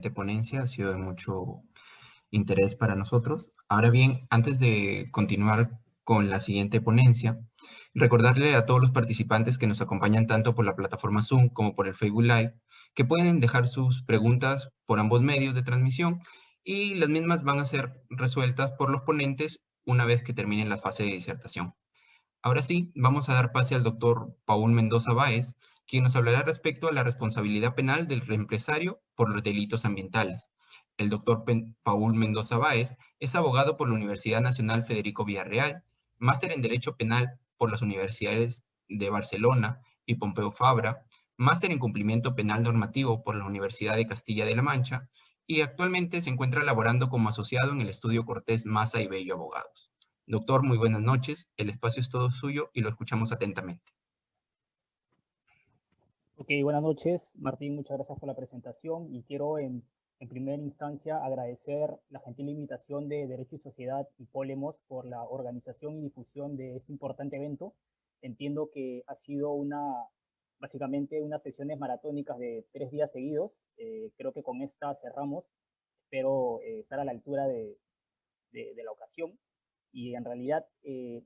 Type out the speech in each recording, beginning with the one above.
ponencia ha sido de mucho interés para nosotros. Ahora bien, antes de continuar con la siguiente ponencia, recordarle a todos los participantes que nos acompañan tanto por la plataforma Zoom como por el Facebook Live, que pueden dejar sus preguntas por ambos medios de transmisión y las mismas van a ser resueltas por los ponentes una vez que terminen la fase de disertación. Ahora sí, vamos a dar pase al doctor Paul Mendoza Báez, quien nos hablará respecto a la responsabilidad penal del empresario por los delitos ambientales. El doctor Paul Mendoza Báez es abogado por la Universidad Nacional Federico Villarreal, máster en Derecho Penal por las Universidades de Barcelona y Pompeu Fabra, máster en Cumplimiento Penal Normativo por la Universidad de Castilla de la Mancha y actualmente se encuentra laborando como asociado en el estudio Cortés Maza y Bello Abogados. Doctor, muy buenas noches. El espacio es todo suyo y lo escuchamos atentamente. Ok, buenas noches, Martín. Muchas gracias por la presentación y quiero en primera instancia agradecer la gentil invitación de Derecho y Sociedad y Polemos por la organización y difusión de este importante evento. Entiendo que ha sido básicamente unas sesiones maratónicas de 3 días seguidos. Creo que con esta cerramos. Espero estar a la altura de la ocasión. Y en realidad he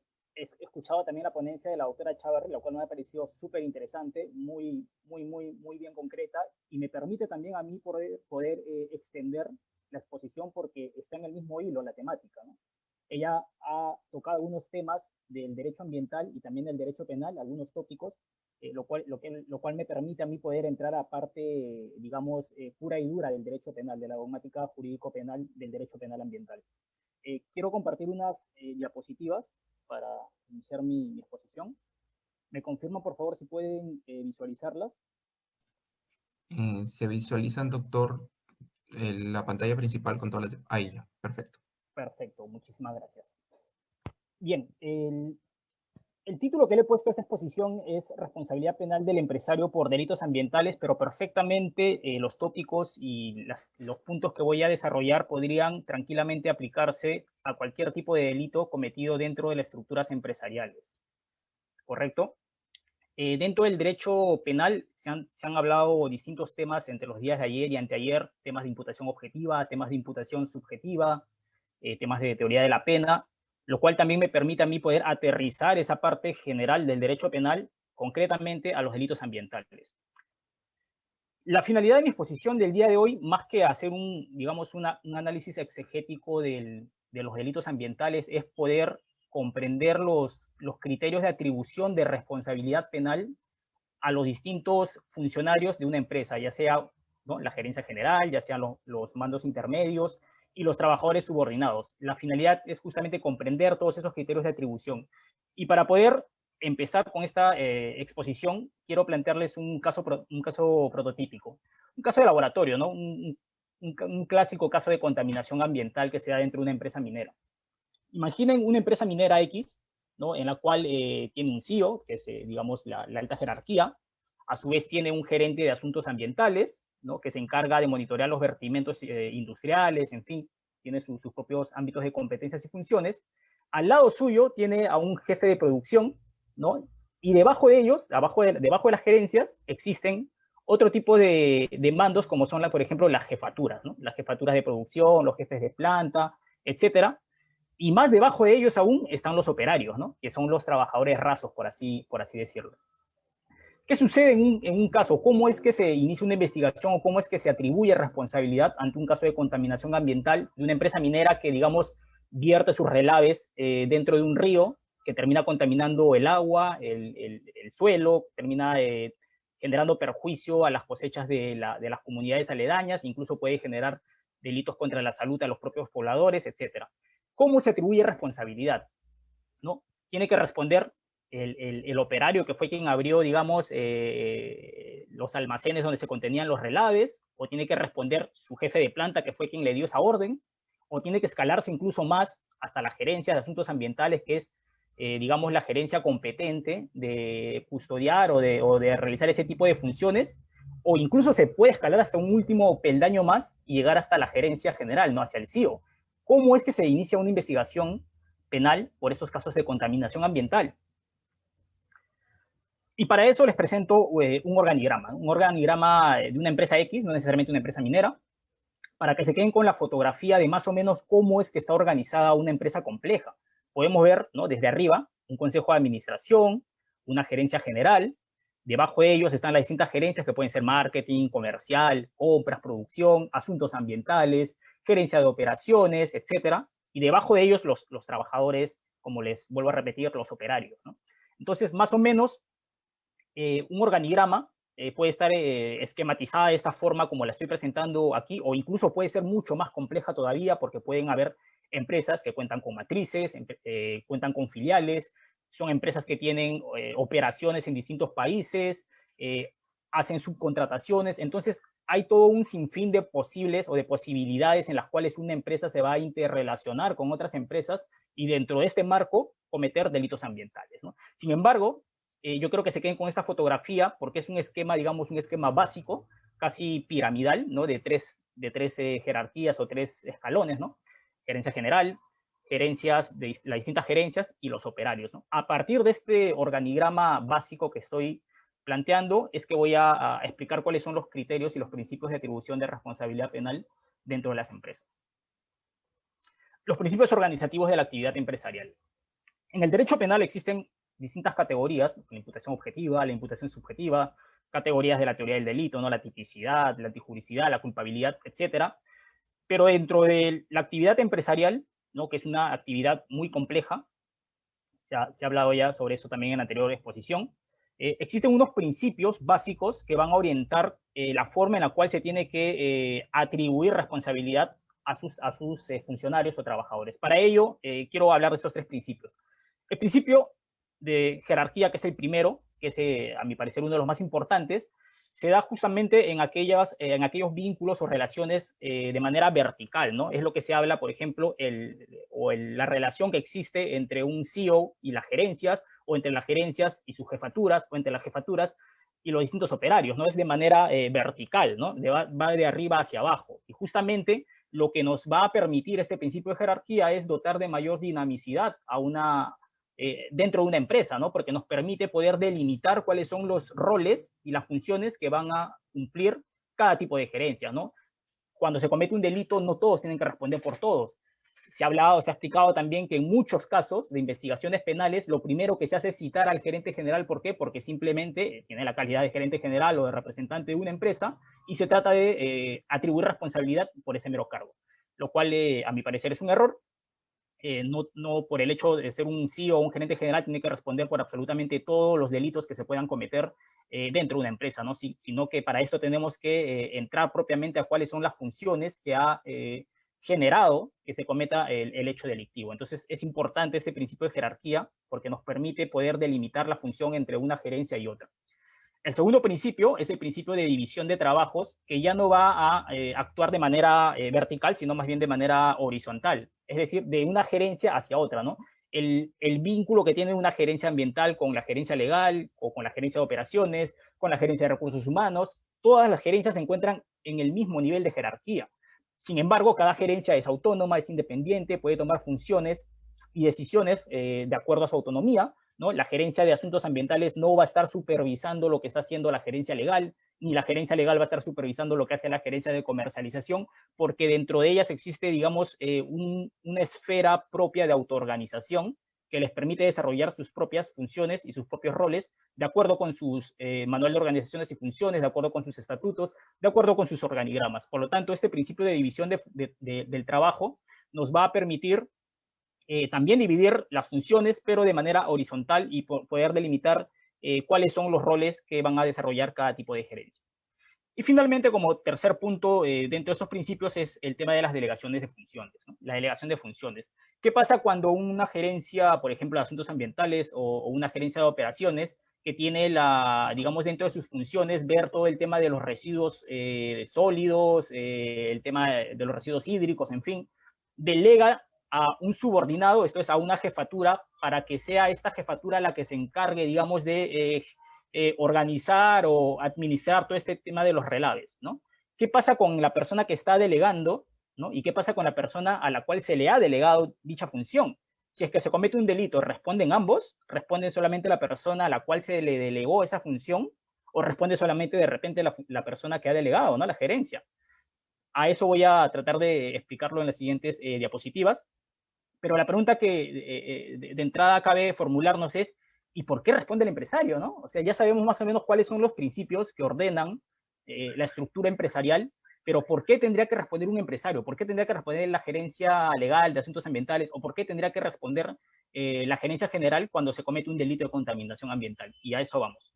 escuchado también la ponencia de la doctora Chávarri, la cual me ha parecido súper interesante, muy bien concreta, y me permite también a mí poder extender la exposición porque está en el mismo hilo la temática, ¿no? Ella ha tocado algunos temas del derecho ambiental y también del derecho penal, algunos tópicos, lo cual me permite a mí poder entrar a parte, digamos, pura y dura del derecho penal, de la dogmática jurídico-penal del derecho penal ambiental. Quiero compartir unas diapositivas para iniciar mi exposición. ¿Me confirman, por favor, si pueden visualizarlas? Se visualizan, doctor, la pantalla principal con todas las... Ahí ya, perfecto. Perfecto, muchísimas gracias. Bien, el título que le he puesto a esta exposición es Responsabilidad penal del empresario por delitos ambientales, pero perfectamente los tópicos y los puntos que voy a desarrollar podrían tranquilamente aplicarse a cualquier tipo de delito cometido dentro de las estructuras empresariales. ¿Correcto? Dentro del derecho penal se han hablado distintos temas entre los días de ayer y anteayer, temas de imputación objetiva, temas de imputación subjetiva, temas de teoría de la pena, lo cual también me permite a mí poder aterrizar esa parte general del derecho penal concretamente a los delitos ambientales. La finalidad de mi exposición del día de hoy, más que hacer digamos, un análisis exegético de los delitos ambientales, es poder comprender los criterios de atribución de responsabilidad penal a los distintos funcionarios de una empresa, ya sea, ¿no?, la gerencia general, ya sean los mandos intermedios y los trabajadores subordinados. La finalidad es justamente comprender todos esos criterios de atribución. Y para poder empezar con esta exposición, quiero plantearles un caso prototípico, un caso de laboratorio, ¿no? Un clásico caso de contaminación ambiental que se da dentro de una empresa minera. Imaginen una empresa minera X, ¿no?, en la cual tiene un CEO, que es, digamos, la alta jerarquía. A su vez tiene un gerente de asuntos ambientales, ¿no?, que se encarga de monitorear los vertimientos industriales, en fin, tiene sus propios ámbitos de competencias y funciones. Al lado suyo tiene a un jefe de producción, ¿no? Y debajo de ellos, debajo de las gerencias, existen otro tipo de mandos, como son, por ejemplo, las jefaturas, ¿no? Las jefaturas de producción, los jefes de planta, etcétera. Y más debajo de ellos aún están los operarios, ¿no?, que son los trabajadores rasos, por así decirlo. ¿Qué sucede en un caso? ¿Cómo es que se inicia una investigación o cómo es que se atribuye responsabilidad ante un caso de contaminación ambiental de una empresa minera que, digamos, vierte sus relaves dentro de un río, que termina contaminando el agua, el suelo, termina generando perjuicio a las cosechas de las comunidades aledañas, incluso puede generar delitos contra la salud a los propios pobladores, etcétera? ¿Cómo se atribuye responsabilidad? ¿No? Tiene que responder el operario que fue quien abrió, digamos, los almacenes donde se contenían los relaves, o tiene que responder su jefe de planta que fue quien le dio esa orden, o tiene que escalarse incluso más hasta la gerencia de asuntos ambientales, que es, digamos, la gerencia competente de custodiar o de realizar ese tipo de funciones, o incluso se puede escalar hasta un último peldaño más y llegar hasta la gerencia general, ¿no?, hacia el CEO. ¿Cómo es que se inicia una investigación penal por estos casos de contaminación ambiental? Y para eso les presento un organigrama de una empresa X, no necesariamente una empresa minera, para que se queden con la fotografía de más o menos cómo es que está organizada una empresa compleja. Podemos ver, ¿no?, desde arriba un consejo de administración, una gerencia general. Debajo de ellos están las distintas gerencias que pueden ser marketing, comercial, compras, producción, asuntos ambientales, gerencia de operaciones, etcétera. Y debajo de ellos los trabajadores, como les vuelvo a repetir, los operarios, ¿no? Entonces, más o menos, un organigrama puede estar esquematizada de esta forma como la estoy presentando aquí, o incluso puede ser mucho más compleja todavía porque pueden haber empresas que cuentan con matrices, cuentan con filiales, son empresas que tienen operaciones en distintos países, hacen subcontrataciones. Entonces hay todo un sinfín de posibles o de posibilidades en las cuales una empresa se va a interrelacionar con otras empresas y dentro de este marco cometer delitos ambientales, ¿no? Sin embargo, yo creo que se queden con esta fotografía porque es un esquema, digamos, un esquema básico, casi piramidal, ¿no? De tres jerarquías o tres escalones, ¿no? Gerencia general, gerencias de las distintas gerencias y los operarios, ¿no? A partir de este organigrama básico que estoy planteando es que voy a explicar cuáles son los criterios y los principios de atribución de responsabilidad penal dentro de las empresas. Los principios organizativos de la actividad empresarial. En el derecho penal existen distintas categorías, la imputación objetiva, la imputación subjetiva, categorías de la teoría del delito, ¿no? La tipicidad, la antijuricidad, la culpabilidad, etcétera. Pero dentro de la actividad empresarial, ¿no?, que es una actividad muy compleja, se ha hablado ya sobre eso también en la anterior exposición, existen unos principios básicos que van a orientar la forma en la cual se tiene que atribuir responsabilidad a sus funcionarios o trabajadores. Para ello, quiero hablar de estos tres principios. El principio de jerarquía, que es el primero, que es, a mi parecer, uno de los más importantes, se da justamente en aquellos vínculos o relaciones de manera vertical, ¿no? Es lo que se habla, por ejemplo, la relación que existe entre un CEO y las gerencias, o entre las gerencias y sus jefaturas, o entre las jefaturas y los distintos operarios, ¿no? Es de manera vertical, ¿no? Va de arriba hacia abajo. Y justamente lo que nos va a permitir este principio de jerarquía es dotar de mayor dinamicidad dentro de una empresa, ¿no? Porque nos permite poder delimitar cuáles son los roles y las funciones que van a cumplir cada tipo de gerencia, ¿no? Cuando se comete un delito, no todos tienen que responder por todos. Se ha explicado también que en muchos casos de investigaciones penales, lo primero que se hace es citar al gerente general. ¿Por qué? Porque simplemente tiene la calidad de gerente general o de representante de una empresa y se trata de atribuir responsabilidad por ese mero cargo, lo cual a mi parecer es un error. No por el hecho de ser un CEO o un gerente general tiene que responder por absolutamente todos los delitos que se puedan cometer dentro de una empresa, ¿no? Sino que para esto tenemos que entrar propiamente a cuáles son las funciones que ha generado que se cometa el hecho delictivo. Entonces es importante este principio de jerarquía porque nos permite poder delimitar la función entre una gerencia y otra. El segundo principio es el principio de división de trabajos, que ya no va a actuar de manera vertical, sino más bien de manera horizontal, es decir, de una gerencia hacia otra, ¿no? El vínculo que tiene una gerencia ambiental con la gerencia legal o con la gerencia de operaciones, con la gerencia de recursos humanos, todas las gerencias se encuentran en el mismo nivel de jerarquía. Sin embargo, cada gerencia es autónoma, es independiente, puede tomar funciones y decisiones de acuerdo a su autonomía, ¿no? La gerencia de asuntos ambientales no va a estar supervisando lo que está haciendo la gerencia legal, ni la gerencia legal va a estar supervisando lo que hace la gerencia de comercialización, porque dentro de ellas existe, digamos, una esfera propia de autoorganización que les permite desarrollar sus propias funciones y sus propios roles de acuerdo con sus manual de organizaciones y funciones, de acuerdo con sus estatutos, de acuerdo con sus organigramas. Por lo tanto, este principio de división del trabajo nos va a permitir también dividir las funciones, pero de manera horizontal y poder delimitar cuáles son los roles que van a desarrollar cada tipo de gerencia. Y finalmente, como tercer punto dentro de estos principios es el tema de las delegaciones de funciones, ¿no? La delegación de funciones. ¿Qué pasa cuando una gerencia, por ejemplo, de asuntos ambientales o una gerencia de operaciones que tiene digamos, dentro de sus funciones ver todo el tema de los residuos sólidos, el tema de los residuos hídricos, en fin, delega a un subordinado, esto es a una jefatura, para que sea esta jefatura la que se encargue, digamos, de organizar o administrar todo este tema de los relaves, ¿no? ¿Qué pasa con la persona que está delegando, ¿no? ¿Y qué pasa con la persona a la cual se le ha delegado dicha función? Si es que se comete un delito, ¿responden ambos? ¿Responde solamente la persona a la cual se le delegó esa función? ¿O responde solamente de repente la persona que ha delegado, ¿no? La gerencia. A eso voy a tratar de explicarlo en las siguientes diapositivas. Pero la pregunta que de entrada cabe formularnos es, ¿y por qué responde el empresario, no? O sea, ya sabemos más o menos cuáles son los principios que ordenan la estructura empresarial, pero ¿por qué tendría que responder un empresario? ¿Por qué tendría que responder la gerencia legal de asuntos ambientales? ¿O por qué tendría que responder la gerencia general cuando se comete un delito de contaminación ambiental? Y a eso vamos.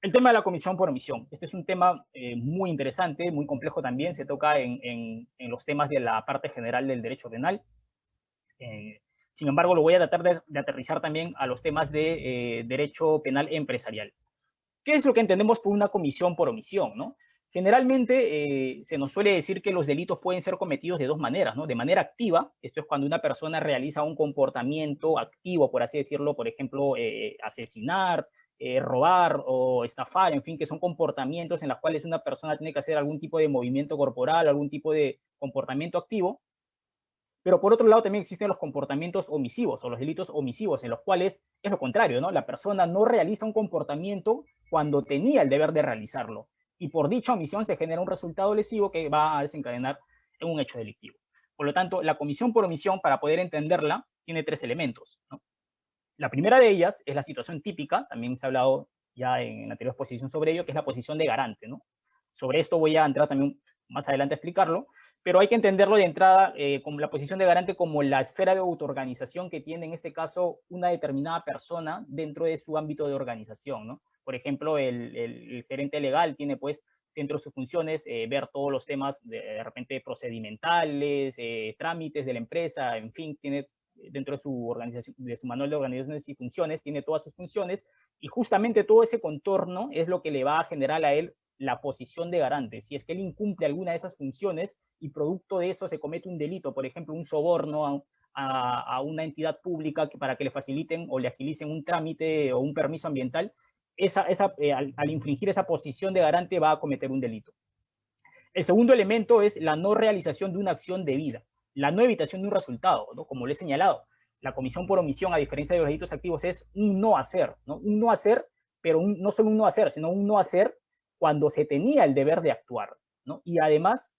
El tema de la comisión por omisión. Este es un tema muy interesante, muy complejo también. Se toca en los temas de la parte general del derecho penal. Sin embargo, lo voy a tratar de aterrizar también a los temas de derecho penal empresarial. ¿Qué es lo que entendemos por una comisión por omisión, no? Generalmente se nos suele decir que los delitos pueden ser cometidos de dos maneras, ¿no? De manera activa, esto es cuando una persona realiza un comportamiento activo, por así decirlo, por ejemplo, asesinar, robar o estafar, en fin, que son comportamientos en los cuales una persona tiene que hacer algún tipo de movimiento corporal, algún tipo de comportamiento activo. Pero por otro lado también existen los comportamientos omisivos o los delitos omisivos, en los cuales es lo contrario, ¿no? La persona no realiza un comportamiento cuando tenía el deber de realizarlo. Y por dicha omisión se genera un resultado lesivo que va a desencadenar en un hecho delictivo. Por lo tanto, la comisión por omisión, para poder entenderla, tiene tres elementos, ¿no? La primera de ellas es la situación típica, también se ha hablado ya en la anterior exposición sobre ello, que es la posición de garante, ¿no? Sobre esto voy a entrar también más adelante a explicarlo, pero hay que entenderlo de entrada como la posición de garante como la esfera de autoorganización que tiene en este caso una determinada persona dentro de su ámbito de organización, ¿no? Por ejemplo, el gerente legal tiene pues dentro de sus funciones ver todos los temas de repente procedimentales, trámites de la empresa, en fin, tiene dentro de su organización, de su manual de organizaciones y funciones, tiene todas sus funciones y justamente todo ese contorno es lo que le va a generar a él la posición de garante. Si es que él incumple alguna de esas funciones y producto de eso se comete un delito, por ejemplo, un soborno a una entidad pública para que le faciliten o le agilicen un trámite o un permiso ambiental, al infringir esa posición de garante va a cometer un delito. El segundo elemento es la no realización de una acción debida, la no evitación de un resultado, ¿no? Como le he señalado, la comisión por omisión, a diferencia de los delitos activos, es un no hacer, ¿no? Un no hacer, pero no solo un no hacer, sino un no hacer cuando se tenía el deber de actuar, ¿no? Y además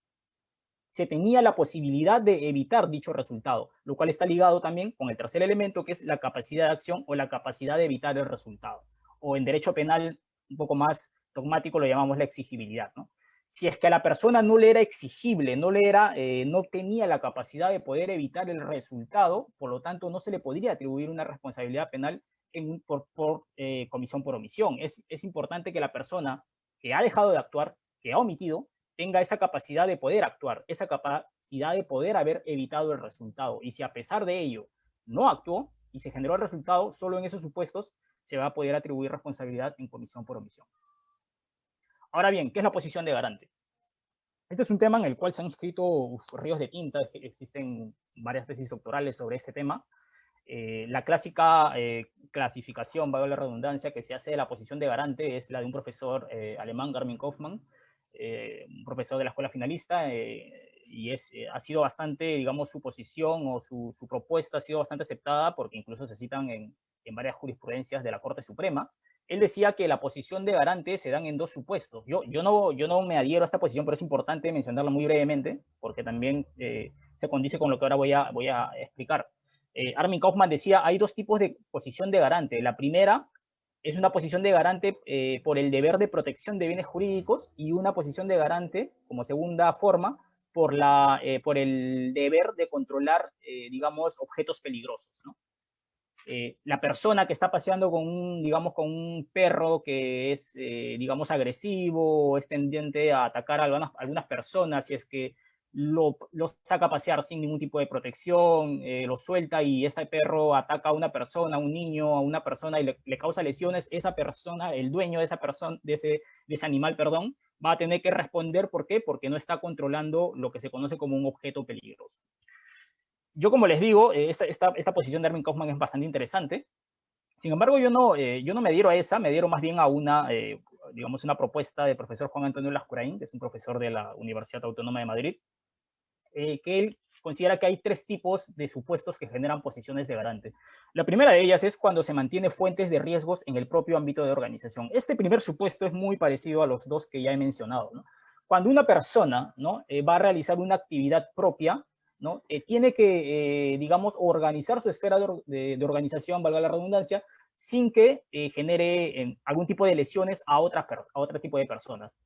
se tenía la posibilidad de evitar dicho resultado, lo cual está ligado también con el tercer elemento, que es la capacidad de acción o la capacidad de evitar el resultado. O en derecho penal, un poco más dogmático, lo llamamos la exigibilidad, ¿no? Si es que a la persona no le era exigible, no tenía la capacidad de poder evitar el resultado, por lo tanto no se le podría atribuir una responsabilidad penal por comisión por omisión. Es importante que la persona que ha dejado de actuar, que ha omitido, tenga esa capacidad de poder actuar, esa capacidad de poder haber evitado el resultado. Y si a pesar de ello no actuó y se generó el resultado, solo en esos supuestos se va a poder atribuir responsabilidad en comisión por omisión. Ahora bien, ¿qué es la posición de garante? Este es un tema en el cual se han escrito ríos de tinta, existen varias tesis doctorales sobre este tema. La clásica clasificación, valga la redundancia, que se hace de la posición de garante es la de un profesor alemán, Armin Kaufmann, un profesor de la escuela finalista, y ha sido bastante, digamos, su posición o su propuesta ha sido bastante aceptada porque incluso se citan en varias jurisprudencias de la Corte Suprema. Él decía que la posición de garante se dan en dos supuestos. Yo no me adhiero a esta posición, pero es importante mencionarla muy brevemente porque también se condice con lo que ahora voy a explicar. Armin Kaufmann decía, hay dos tipos de posición de garante. La primera es una posición de garante por el deber de protección de bienes jurídicos y una posición de garante, como segunda forma, por el deber de controlar, digamos, objetos peligrosos, ¿no? La persona que está paseando digamos, con un perro que es, digamos, agresivo o es tendiente a atacar a algunas personas, si es que lo saca a pasear sin ningún tipo de protección, lo suelta y este perro ataca a una persona, a un niño, a una persona y le causa lesiones, esa persona, el dueño de esa persona, de ese animal, perdón, va a tener que responder. ¿Por qué? Porque no está controlando lo que se conoce como un objeto peligroso. Yo, como les digo, esta posición de Armin Kaufmann es bastante interesante. Sin embargo, yo no me adhiero a esa, me adhiero más bien a digamos, una propuesta del profesor Juan Antonio Lascurain, que es un profesor de la Universidad Autónoma de Madrid, que él considera que hay tres tipos de supuestos que generan posiciones de garante. La primera de ellas es cuando se mantiene fuentes de riesgos en el propio ámbito de organización. Este primer supuesto es muy parecido a los dos que ya he mencionado, ¿no? Cuando una persona, ¿no? Va a realizar una actividad propia, ¿no? Tiene que, digamos, organizar su esfera de organización, valga la redundancia, sin que genere algún tipo de lesiones a otro tipo de personas.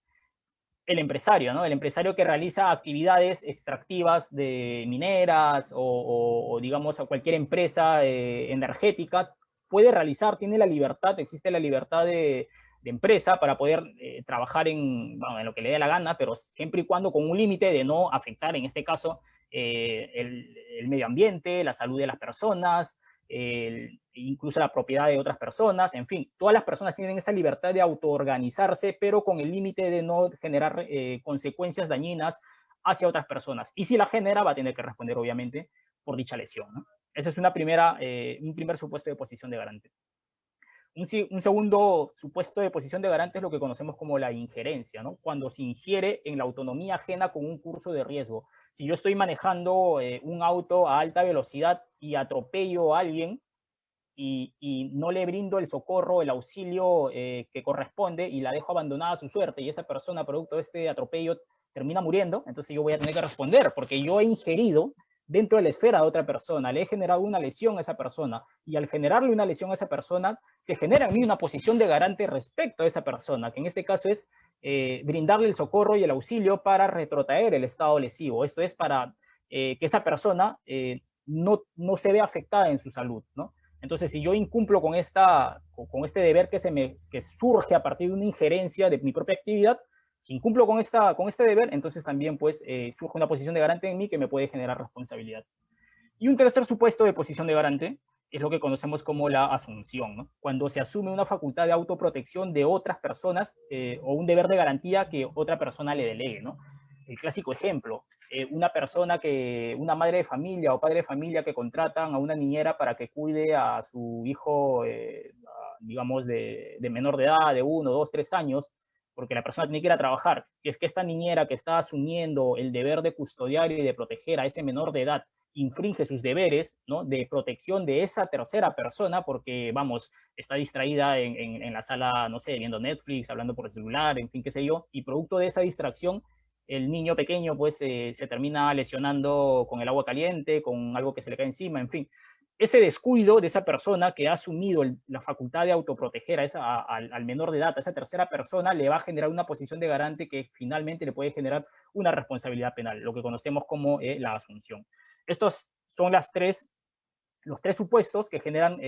El empresario, ¿no? El empresario que realiza actividades extractivas de mineras o digamos, a cualquier empresa energética, puede realizar, tiene la libertad, existe la libertad de empresa para poder trabajar bueno, en lo que le dé la gana, pero siempre y cuando con un límite de no afectar, en este caso, el medio ambiente, la salud de las personas, incluso la propiedad de otras personas, en fin, todas las personas tienen esa libertad de autoorganizarse, pero con el límite de no generar consecuencias dañinas hacia otras personas. Y si la genera, va a tener que responder, obviamente, por dicha lesión, ¿no? Ese es un primer supuesto de posición de garante. Un segundo supuesto de posición de garante es lo que conocemos como la injerencia, ¿no? Cuando se ingiere en la autonomía ajena con un curso de riesgo. Si yo estoy manejando un auto a alta velocidad y atropello a alguien y no le brindo el socorro, el auxilio que corresponde y la dejo abandonada a su suerte y esa persona, producto de este atropello, termina muriendo, entonces yo voy a tener que responder porque yo he ingerido dentro de la esfera de otra persona, le he generado una lesión a esa persona y al generarle una lesión a esa persona, se genera en mí una posición de garante respecto a esa persona, que en este caso es brindarle el socorro y el auxilio para retrotraer el estado lesivo. Esto es para que esa persona no se vea afectada en su salud, ¿no? Entonces, si yo incumplo con este deber que surge a partir de una injerencia de mi propia actividad, si incumplo con este deber, entonces también pues surge una posición de garante en mí que me puede generar responsabilidad. Y un tercer supuesto de posición de garante es lo que conocemos como la asunción, ¿no? Cuando se asume una facultad de autoprotección de otras personas o un deber de garantía que otra persona le delegue, ¿no? El clásico ejemplo, una madre de familia o padre de familia que contratan a una niñera para que cuide a su hijo, digamos, de menor de edad, de 1, 2, 3 años, porque la persona tiene que ir a trabajar. Si es que esta niñera que está asumiendo el deber de custodiar y de proteger a ese menor de edad infringe sus deberes, ¿no? De protección de esa tercera persona porque, vamos, está distraída en la sala, no sé, viendo Netflix, hablando por el celular, en fin, qué sé yo, y producto de esa distracción, el niño pequeño pues se termina lesionando con el agua caliente, con algo que se le cae encima, en fin. Ese descuido de esa persona que ha asumido la facultad de autoproteger al menor de edad, a esa tercera persona, le va a generar una posición de garante que finalmente le puede generar una responsabilidad penal, lo que conocemos como la asunción. Estos son los tres supuestos que generan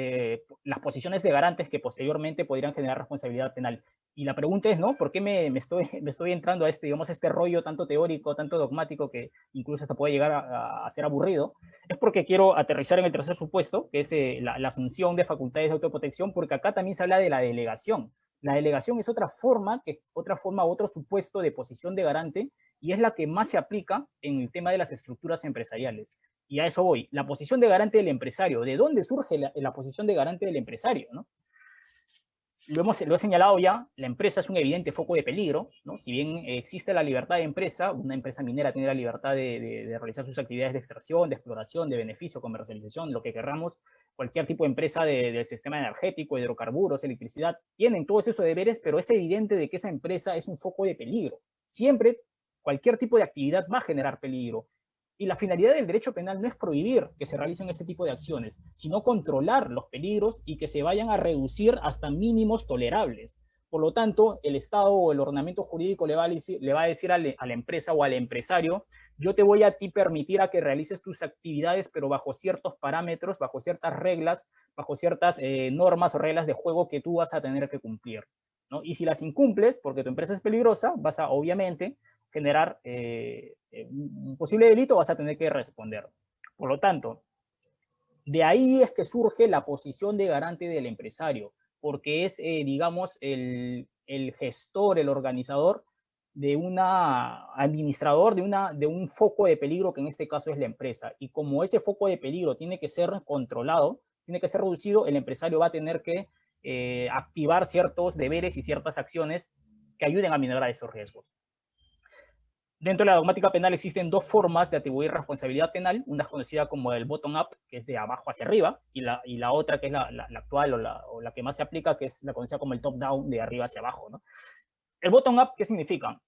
las posiciones de garantes que posteriormente podrían generar responsabilidad penal. Y la pregunta es, ¿no? ¿Por qué me estoy entrando a digamos, este rollo tanto teórico, tanto dogmático, que incluso hasta puede llegar a ser aburrido? Es porque quiero aterrizar en el tercer supuesto, que es la asunción de facultades de autoprotección, porque acá también se habla de la delegación. La delegación es otro supuesto de posición de garante, y es la que más se aplica en el tema de las estructuras empresariales. Y a eso voy. La posición de garante del empresario. ¿De dónde surge la posición de garante del empresario, ¿no? Lo he señalado ya, la empresa es un evidente foco de peligro, ¿no? Si bien existe la libertad de empresa, una empresa minera tiene la libertad de realizar sus actividades de extracción, de exploración, de beneficio, comercialización, lo que querramos, cualquier tipo de empresa del sistema energético, hidrocarburos, electricidad, tienen todos esos deberes, pero es evidente de que esa empresa es un foco de peligro. Siempre, cualquier tipo de actividad va a generar peligro. Y la finalidad del derecho penal no es prohibir que se realicen este tipo de acciones, sino controlar los peligros y que se vayan a reducir hasta mínimos tolerables. Por lo tanto, el Estado o el ordenamiento jurídico le va a decir a la empresa o al empresario: yo te voy a ti permitir a que realices tus actividades, pero bajo ciertos parámetros, bajo ciertas reglas, bajo ciertas normas o reglas de juego que tú vas a tener que cumplir, ¿no? Y si las incumples, porque tu empresa es peligrosa, vas a, obviamente, generar un posible delito, vas a tener que responder. Por lo tanto, de ahí es que surge la posición de garante del empresario, porque es, digamos, el gestor, el organizador de administrador de un foco de peligro que en este caso es la empresa. Y como ese foco de peligro tiene que ser controlado, tiene que ser reducido, el empresario va a tener que activar ciertos deberes y ciertas acciones que ayuden a minorar esos riesgos. Dentro de la dogmática penal existen dos formas de atribuir responsabilidad penal. Una es conocida como el bottom-up, que es de abajo hacia arriba, y la otra, que es la actual o la que más se aplica, que es la conocida como el top-down, de arriba hacia abajo, ¿no? El bottom-up, ¿qué significa?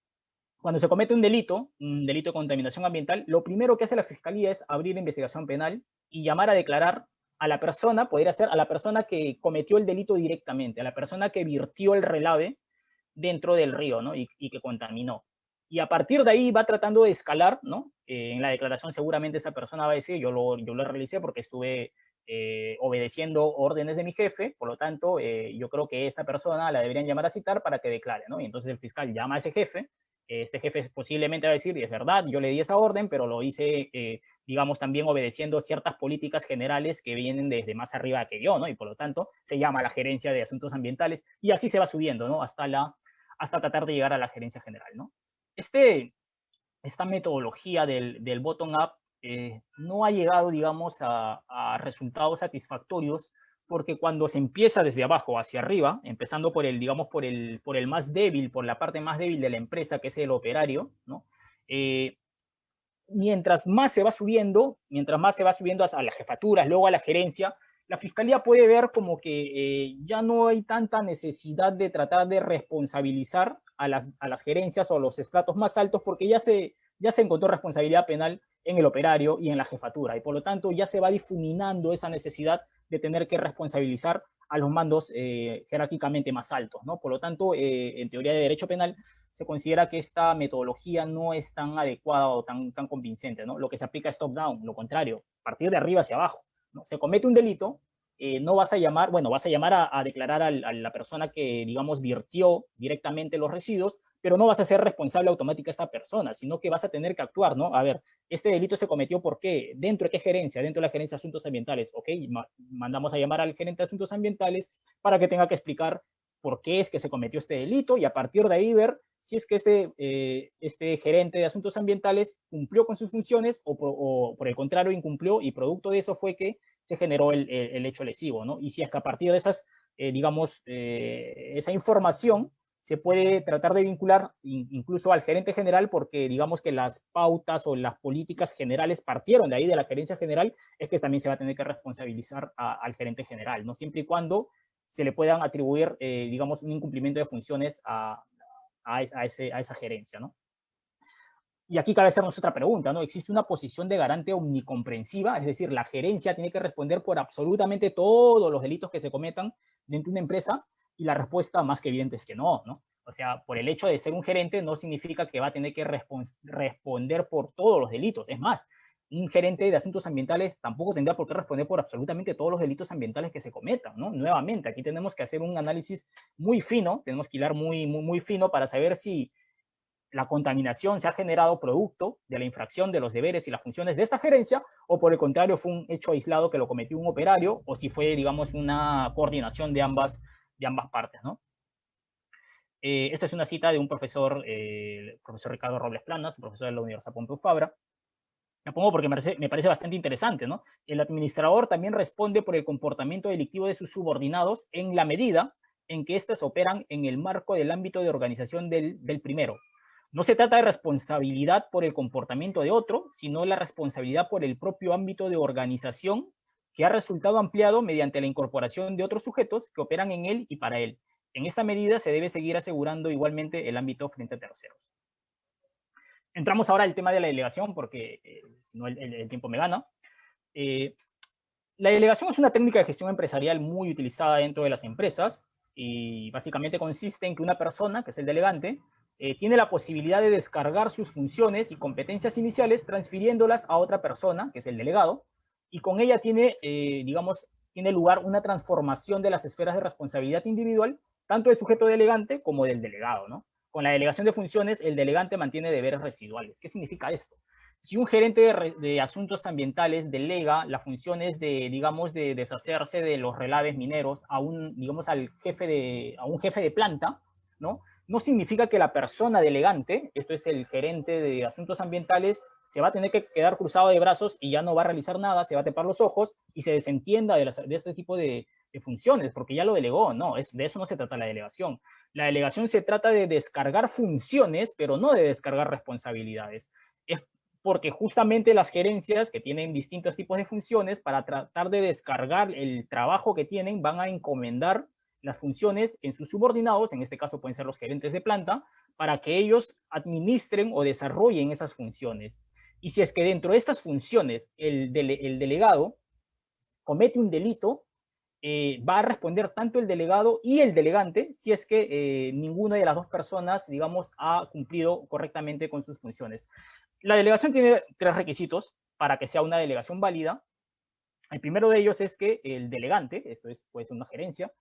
Cuando se comete un delito de contaminación ambiental, lo primero que hace la Fiscalía es abrir investigación penal y llamar a declarar a la persona, podría ser a la persona que cometió el delito directamente, a la persona que virtió el relave dentro del río, ¿no? Y que contaminó. Y a partir de ahí va tratando de escalar, ¿no? En la declaración seguramente esa persona va a decir, yo lo realicé porque estuve obedeciendo órdenes de mi jefe, por lo tanto, yo creo que esa persona la deberían llamar a citar para que declare, ¿no? Y entonces el fiscal llama a ese jefe, este jefe posiblemente va a decir, es verdad, yo le di esa orden, pero lo hice, digamos, también obedeciendo ciertas políticas generales que vienen desde más arriba que yo, ¿no? Y por lo tanto, se llama a la gerencia de asuntos ambientales y así se va subiendo, ¿no? Hasta tratar de llegar a la gerencia general, ¿no? Esta metodología del bottom-up no ha llegado, digamos, a resultados satisfactorios, porque cuando se empieza desde abajo hacia arriba, empezando por el, digamos, por el más débil, por la parte más débil de la empresa, que es el operario, ¿no? Mientras más se va subiendo a las jefaturas, luego a la gerencia, la fiscalía puede ver como que ya no hay tanta necesidad de tratar de responsabilizar a las gerencias o los estratos más altos, porque ya se encontró responsabilidad penal en el operario y en la jefatura, y por lo tanto ya se va difuminando esa necesidad de tener que responsabilizar a los mandos jerárquicamente más altos, ¿no? Por lo tanto, en teoría de derecho penal, se considera que esta metodología no es tan adecuada o tan convincente, ¿no? Lo que se aplica es top-down, lo contrario, partir de arriba hacia abajo, ¿no? Se comete un delito, no vas a llamar, bueno, vas a llamar a declarar a la persona que, digamos, virtió directamente los residuos, pero no vas a ser responsable automática esta persona, sino que vas a tener que actuar, ¿no? A ver, este delito se cometió ¿por qué? ¿Dentro de qué gerencia? Dentro de la gerencia de asuntos ambientales, ¿ok? Mandamos a llamar al gerente de asuntos ambientales para que tenga que explicar por qué es que se cometió este delito y a partir de ahí ver si es que este gerente de asuntos ambientales cumplió con sus funciones o por el contrario incumplió y producto de eso fue que se generó el hecho lesivo, ¿no? Y si es que a partir de esas, digamos, esa información se puede tratar de vincular incluso al gerente general porque digamos que las pautas o las políticas generales partieron de ahí, de la gerencia general, es que también se va a tener que responsabilizar al gerente general, ¿no? Siempre y cuando se le puedan atribuir, digamos, un incumplimiento de funciones a esa gerencia, ¿no? Y aquí cabe hacernos otra pregunta, ¿no? ¿Existe una posición de garante omnicomprensiva? Es decir, la gerencia tiene que responder por absolutamente todos los delitos que se cometan dentro de una empresa y la respuesta más que evidente es que no, ¿no? O sea, por el hecho de ser un gerente no significa que va a tener que responder por todos los delitos. Es más, un gerente de asuntos ambientales tampoco tendrá por qué responder por absolutamente todos los delitos ambientales que se cometan, ¿no? Nuevamente, aquí tenemos que hacer un análisis muy fino, tenemos que hilar muy fino para saber si la contaminación se ha generado producto de la infracción de los deberes y las funciones de esta gerencia, o por el contrario fue un hecho aislado que lo cometió un operario, o si fue, digamos, una coordinación de ambas partes, ¿no? Esta es una cita de un profesor, el profesor Ricardo Robles Planas, profesor de la Universidad Pompeu Fabra. La pongo porque me parece bastante interesante, ¿no? El administrador también responde por el comportamiento delictivo de sus subordinados en la medida en que éstas operan en el marco del ámbito de organización del primero. No se trata de responsabilidad por el comportamiento de otro, sino la responsabilidad por el propio ámbito de organización que ha resultado ampliado mediante la incorporación de otros sujetos que operan en él y para él. En esta medida se debe seguir asegurando igualmente el ámbito frente a terceros. Entramos ahora al tema de la delegación, porque si no el tiempo me gana. La delegación es una técnica de gestión empresarial muy utilizada dentro de las empresas y básicamente consiste en que una persona, que es el delegante, tiene la posibilidad de descargar sus funciones y competencias iniciales transfiriéndolas a otra persona, que es el delegado, y con ella tiene, digamos, tiene lugar una transformación de las esferas de responsabilidad individual, tanto del sujeto delegante como del delegado, ¿no? Con la delegación de funciones, el delegante mantiene deberes residuales. ¿Qué significa esto? Si un gerente de asuntos ambientales delega las funciones de, digamos, de deshacerse de los relaves mineros a un, digamos, a un jefe de planta, ¿no? No significa que la persona delegante, esto es el gerente de asuntos ambientales, se va a tener que quedar cruzado de brazos y ya no va a realizar nada, se va a tapar los ojos y se desentienda de este tipo de funciones, porque ya lo delegó, no, de eso no se trata la delegación. La delegación se trata de descargar funciones, pero no de descargar responsabilidades. Es porque justamente las gerencias que tienen distintos tipos de funciones, para tratar de descargar el trabajo que tienen, van a encomendar las funciones en sus subordinados, en este caso pueden ser los gerentes de planta, para que ellos administren o desarrollen esas funciones. Y si es que dentro de estas funciones el delegado comete un delito, va a responder tanto el delegado y el delegante si es que ninguna de las dos personas, digamos, ha cumplido correctamente con sus funciones. La delegación tiene 3 requisitos para que sea una delegación válida. El primero de ellos es que el delegante, esto es, puede ser una gerencia,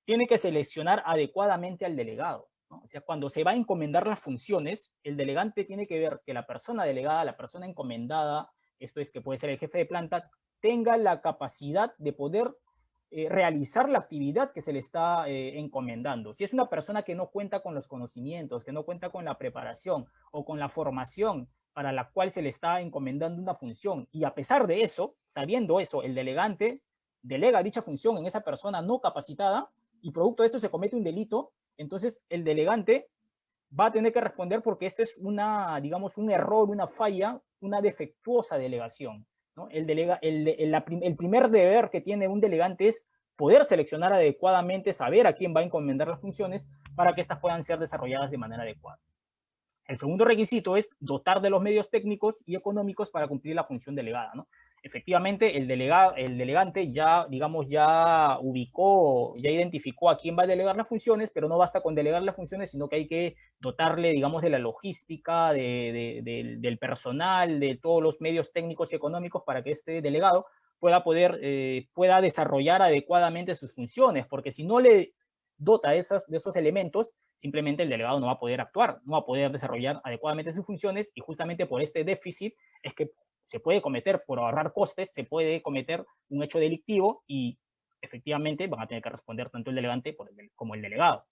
tiene que seleccionar adecuadamente al delegado, ¿no? O sea, cuando se va a encomendar las funciones, el delegante tiene que ver que la persona delegada, la persona encomendada, esto es que puede ser el jefe de planta, tenga la capacidad de poder realizar la actividad que se le está encomendando. Si es una persona que no cuenta con los conocimientos, que no cuenta con la preparación o con la formación para la cual se le está encomendando una función, y a pesar de eso, sabiendo eso, el delegante delega dicha función en esa persona no capacitada y producto de esto se comete un delito, entonces el delegante va a tener que responder porque esto es una, digamos, un error, una falla, una defectuosa delegación, ¿no? El primer deber que tiene un delegante es poder seleccionar adecuadamente, saber a quién va a encomendar las funciones para que éstas puedan ser desarrolladas de manera adecuada. El segundo requisito es dotar de los medios técnicos y económicos para cumplir la función delegada, ¿no? Efectivamente, el delegante ya, digamos, ya ubicó, ya identificó a quién va a delegar las funciones, pero no basta con delegar las funciones, sino que hay que dotarle, digamos, de la logística, del personal, de todos los medios técnicos y económicos para que este delegado pueda desarrollar adecuadamente sus funciones, porque si no le dota de esos elementos, simplemente el delegado no va a poder actuar, no va a poder desarrollar adecuadamente sus funciones, y justamente por este déficit es que se puede cometer, por ahorrar costes, se puede cometer un hecho delictivo y efectivamente van a tener que responder tanto el delegante como el delegado.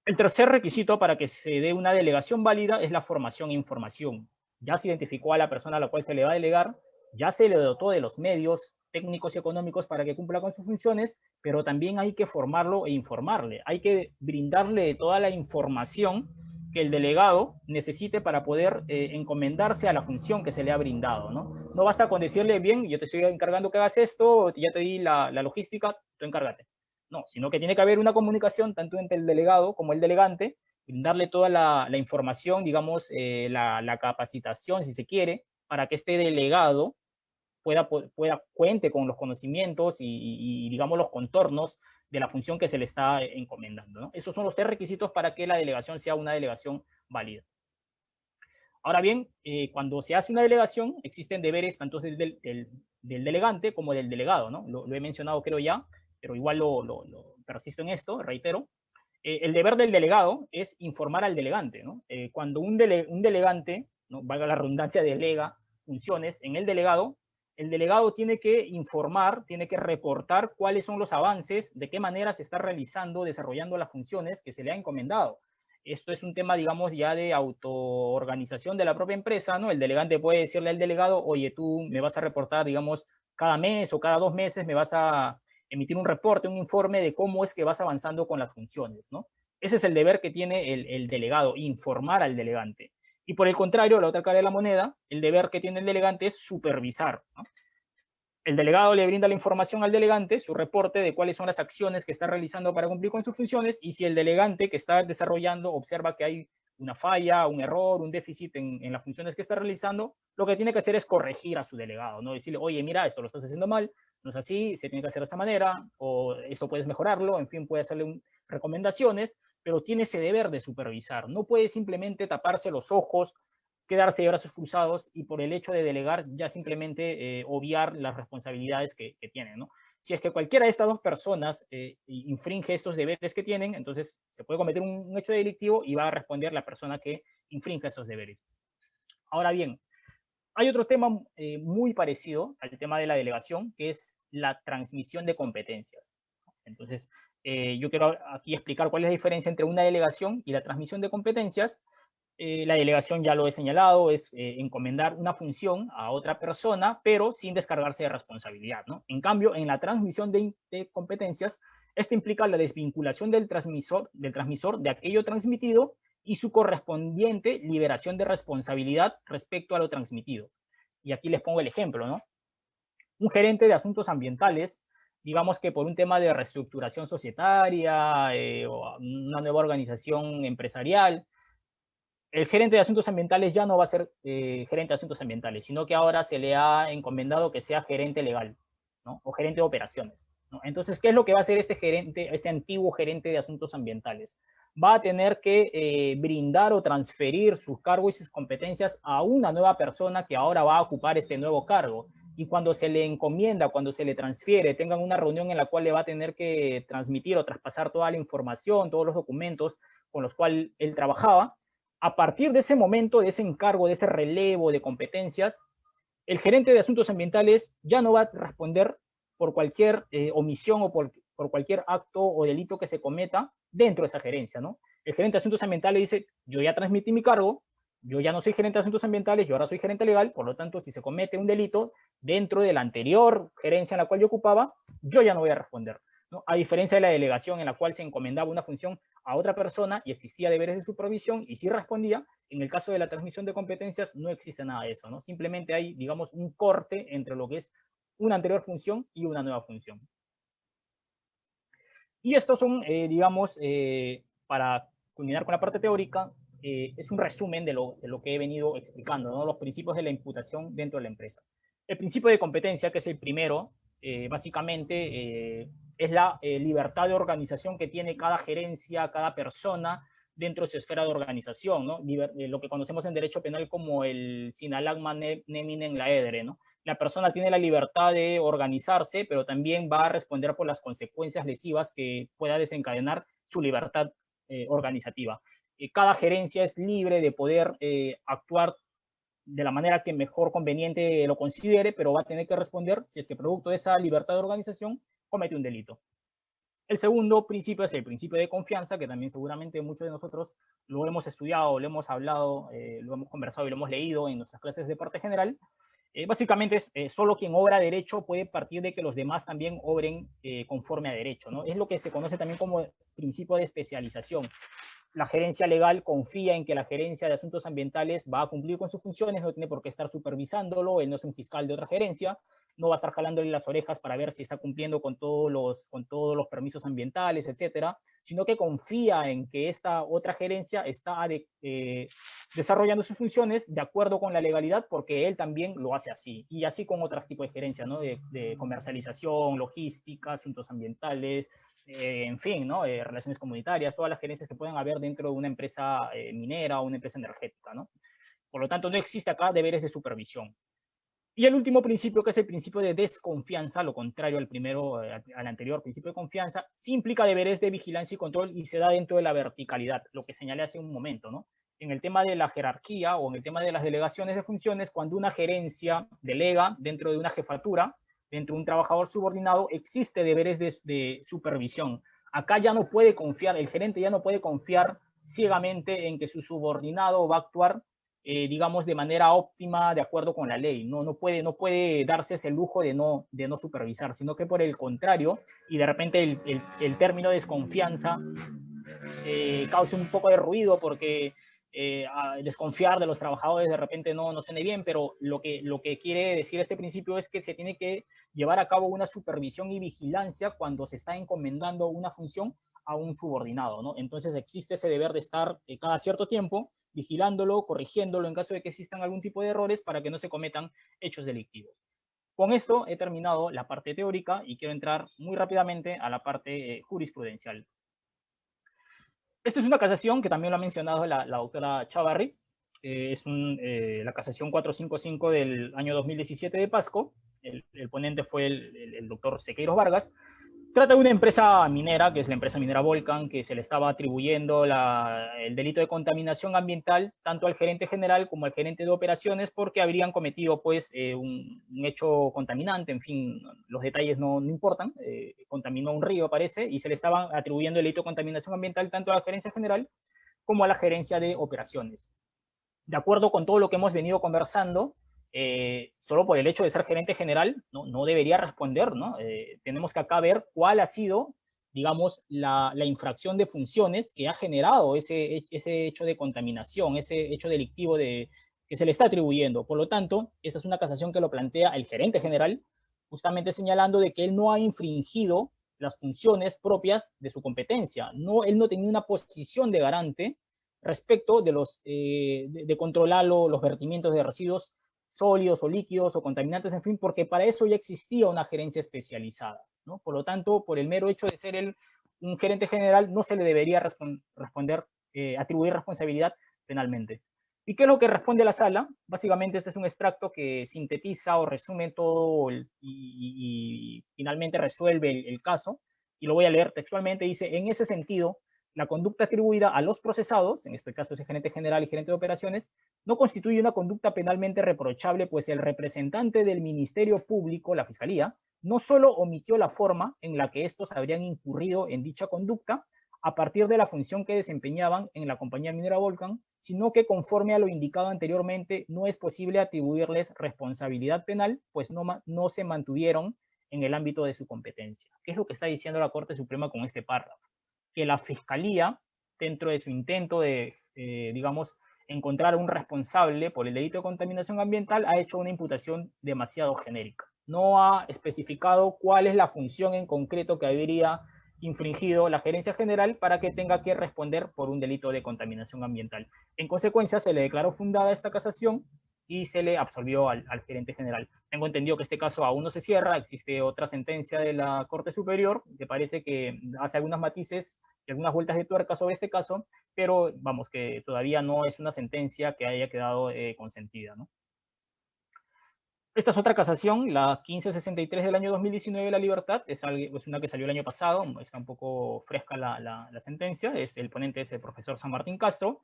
El tercer requisito para que se dé una delegación válida es la formación e información. Ya se identificó a la persona a la cual se le va a delegar, ya se le dotó de los medios técnicos y económicos para que cumpla con sus funciones, pero también hay que formarlo e informarle. Hay que brindarle toda la información que el delegado necesite para poder encomendarse a la función que se le ha brindado, ¿no? No basta con decirle, bien, yo te estoy encargando que hagas esto, ya te di la logística, tú encárgate. No, sino que tiene que haber una comunicación tanto entre el delegado como el delegante, brindarle toda la información, digamos, la capacitación, si se quiere, para que este delegado cuente con los conocimientos y, digamos, los contornos de la función que se le está encomendando, ¿no? Esos son los 3 requisitos para que la delegación sea una delegación válida. Ahora bien, cuando se hace una delegación, existen deberes tanto del delegante como del delegado, ¿no? Lo he mencionado, creo ya, pero igual lo persisto en esto, reitero. El deber del delegado es informar al delegante, ¿no? Cuando un delegante, ¿no?, valga la redundancia, delega funciones en el delegado tiene que informar, tiene que reportar cuáles son los avances, de qué manera se está realizando, desarrollando las funciones que se le ha encomendado. Esto es un tema, digamos, ya de autoorganización de la propia empresa, ¿no? El delegante puede decirle al delegado, oye, tú me vas a reportar, digamos, cada mes o cada 2 meses me vas a emitir un reporte, un informe de cómo es que vas avanzando con las funciones, ¿no? Ese es el deber que tiene el delegado, informar al delegante. Y por el contrario, la otra cara de la moneda, el deber que tiene el delegante es supervisar, ¿no? El delegado le brinda la información al delegante, su reporte de cuáles son las acciones que está realizando para cumplir con sus funciones, y si el delegante que está desarrollando observa que hay una falla, un error, un déficit en las funciones que está realizando, lo que tiene que hacer es corregir a su delegado, ¿no? Decirle, oye, mira, esto lo estás haciendo mal, no es así, se tiene que hacer de esta manera, o esto puedes mejorarlo, en fin, puede hacerle recomendaciones, pero tiene ese deber de supervisar. No puede simplemente taparse los ojos, quedarse de brazos cruzados y por el hecho de delegar ya simplemente obviar las responsabilidades que tienen, ¿no? Si es que cualquiera de estas dos personas infringe estos deberes que tienen, entonces se puede cometer un hecho delictivo y va a responder la persona que infrinja esos deberes. Ahora bien, hay otro tema muy parecido al tema de la delegación, que es la transmisión de competencias. Entonces, yo quiero aquí explicar cuál es la diferencia entre una delegación y la transmisión de competencias. La delegación, ya lo he señalado, es encomendar una función a otra persona, pero sin descargarse de responsabilidad, ¿no? En cambio, en la transmisión de competencias, esto implica la desvinculación del transmisor de aquello transmitido y su correspondiente liberación de responsabilidad respecto a lo transmitido. Y aquí les pongo el ejemplo, ¿no? Un gerente de asuntos ambientales, digamos que por un tema de reestructuración societaria o una nueva organización empresarial, el gerente de asuntos ambientales ya no va a ser gerente de asuntos ambientales, sino que ahora se le ha encomendado que sea gerente legal, ¿no? O gerente de operaciones, ¿no? Entonces, ¿qué es lo que va a hacer este gerente, este antiguo gerente de asuntos ambientales? Va a tener que brindar o transferir sus cargos y sus competencias a una nueva persona que ahora va a ocupar este nuevo cargo. Y cuando se le encomienda, cuando se le transfiere, tengan una reunión en la cual le va a tener que transmitir o traspasar toda la información, todos los documentos con los cuales él trabajaba, a partir de ese momento, de ese encargo, de ese relevo de competencias, el gerente de asuntos ambientales ya no va a responder por cualquier omisión o por cualquier acto o delito que se cometa dentro de esa gerencia, ¿no? El gerente de asuntos ambientales dice, yo ya transmití mi cargo, yo ya no soy gerente de asuntos ambientales, yo ahora soy gerente legal, por lo tanto, si se comete un delito dentro de la anterior gerencia en la cual yo ocupaba, yo ya no voy a responder, ¿no? A diferencia de la delegación en la cual se encomendaba una función a otra persona y existía deberes de supervisión y sí respondía, en el caso de la transmisión de competencias no existe nada de eso, ¿no? Simplemente hay, digamos, un corte entre lo que es una anterior función y una nueva función. Y estos son, digamos, para culminar con la parte teórica, es un resumen de lo que he venido explicando, ¿no? Los principios de la imputación dentro de la empresa. El principio de competencia, que es el primero, básicamente es la libertad de organización que tiene cada gerencia, cada persona dentro de su esfera de organización, ¿no? Lo que conocemos en derecho penal como el sinalagma neminen laedere, ¿no? La persona tiene la libertad de organizarse, pero también va a responder por las consecuencias lesivas que pueda desencadenar su libertad organizativa. Cada gerencia es libre de poder actuar de la manera que mejor conveniente lo considere, pero va a tener que responder si es que producto de esa libertad de organización comete un delito. El segundo principio es el principio de confianza, que también seguramente muchos de nosotros lo hemos estudiado, lo hemos hablado, lo hemos conversado y lo hemos leído en nuestras clases de parte general. Básicamente es solo quien obra derecho puede partir de que los demás también obren conforme a derecho, ¿no? Es lo que se conoce también como principio de especialización. La gerencia legal confía en que la gerencia de asuntos ambientales va a cumplir con sus funciones, no tiene por qué estar supervisándolo, él no es un fiscal de otra gerencia, no va a estar jalándole las orejas para ver si está cumpliendo con todos los permisos ambientales, etcétera, sino que confía en que esta otra gerencia está desarrollando sus funciones de acuerdo con la legalidad porque él también lo hace así. Y así con otros tipos de gerencia, ¿no? De comercialización, logística, asuntos ambientales, en fin, ¿no? Relaciones comunitarias, todas las gerencias que puedan haber dentro de una empresa minera o una empresa energética, ¿no? Por lo tanto, no existe acá deberes de supervisión. Y el último principio, que es el principio de desconfianza, lo contrario al primero, al anterior principio de confianza, sí implica deberes de vigilancia y control y se da dentro de la verticalidad, lo que señalé hace un momento, ¿no? En el tema de la jerarquía o en el tema de las delegaciones de funciones, cuando una gerencia delega dentro de una jefatura, dentro de un trabajador subordinado, existe deberes de supervisión. Acá ya no puede confiar, el gerente ya no puede confiar ciegamente en que su subordinado va a actuar digamos, de manera óptima, de acuerdo con la ley. No puede darse ese lujo de no supervisar, sino que por el contrario, y de repente el término desconfianza causa un poco de ruido porque desconfiar de los trabajadores de repente no suene bien, pero lo que quiere decir este principio es que se tiene que llevar a cabo una supervisión y vigilancia cuando se está encomendando una función a un subordinado, ¿no? Entonces existe ese deber de estar cada cierto tiempo vigilándolo, corrigiéndolo en caso de que existan algún tipo de errores para que no se cometan hechos delictivos. Con esto he terminado la parte teórica y quiero entrar muy rápidamente a la parte jurisprudencial. Esta es una casación que también lo ha mencionado la doctora Chavarri. Es la casación 455 del año 2017 de Pasco. El ponente fue el doctor Sequeiros Vargas. Trata de una empresa minera, que es la empresa minera Volcan, que se le estaba atribuyendo el delito de contaminación ambiental tanto al gerente general como al gerente de operaciones porque habrían cometido pues un hecho contaminante, en fin, los detalles no importan, contaminó un río parece, y se le estaban atribuyendo el delito de contaminación ambiental tanto a la gerencia general como a la gerencia de operaciones. De acuerdo con todo lo que hemos venido conversando, solo por el hecho de ser gerente general no debería responder, ¿no? Tenemos que acá ver cuál ha sido, digamos, la infracción de funciones que ha generado ese hecho de contaminación, ese hecho delictivo que se le está atribuyendo. Por lo tanto, esta es una casación que lo plantea el gerente general, justamente señalando de que él no ha infringido las funciones propias de su competencia. Él no tenía una posición de garante respecto de de controlar los vertimientos de residuos sólidos o líquidos o contaminantes, en fin, porque para eso ya existía una gerencia especializada, ¿no? Por lo tanto, por el mero hecho de ser un gerente general, no se le debería atribuir responsabilidad penalmente. ¿Y qué es lo que responde la sala? Básicamente este es un extracto que sintetiza o resume todo y finalmente resuelve el caso, y lo voy a leer textualmente. Dice: en ese sentido, la conducta atribuida a los procesados, en este caso es el gerente general y gerente de operaciones, no constituye una conducta penalmente reprochable, pues el representante del Ministerio Público, la Fiscalía, no solo omitió la forma en la que estos habrían incurrido en dicha conducta a partir de la función que desempeñaban en la compañía minera Volcan, sino que conforme a lo indicado anteriormente, no es posible atribuirles responsabilidad penal, pues no se mantuvieron en el ámbito de su competencia. ¿Qué es lo que está diciendo la Corte Suprema con este párrafo? Que la Fiscalía, dentro de su intento de, digamos, encontrar un responsable por el delito de contaminación ambiental, ha hecho una imputación demasiado genérica. No ha especificado cuál es la función en concreto que habría infringido la gerencia general para que tenga que responder por un delito de contaminación ambiental. En consecuencia, se le declaró fundada esta casación y se le absolvió al gerente general. Tengo entendido que este caso aún no se cierra, existe otra sentencia de la Corte Superior que parece que hace algunos matices y algunas vueltas de tuerca sobre este caso, pero vamos, que todavía no es una sentencia que haya quedado consentida, ¿no? Esta es otra casación, la 1563 del año 2019 de La Libertad, es una que salió el año pasado, está un poco fresca la sentencia, el ponente es el profesor San Martín Castro.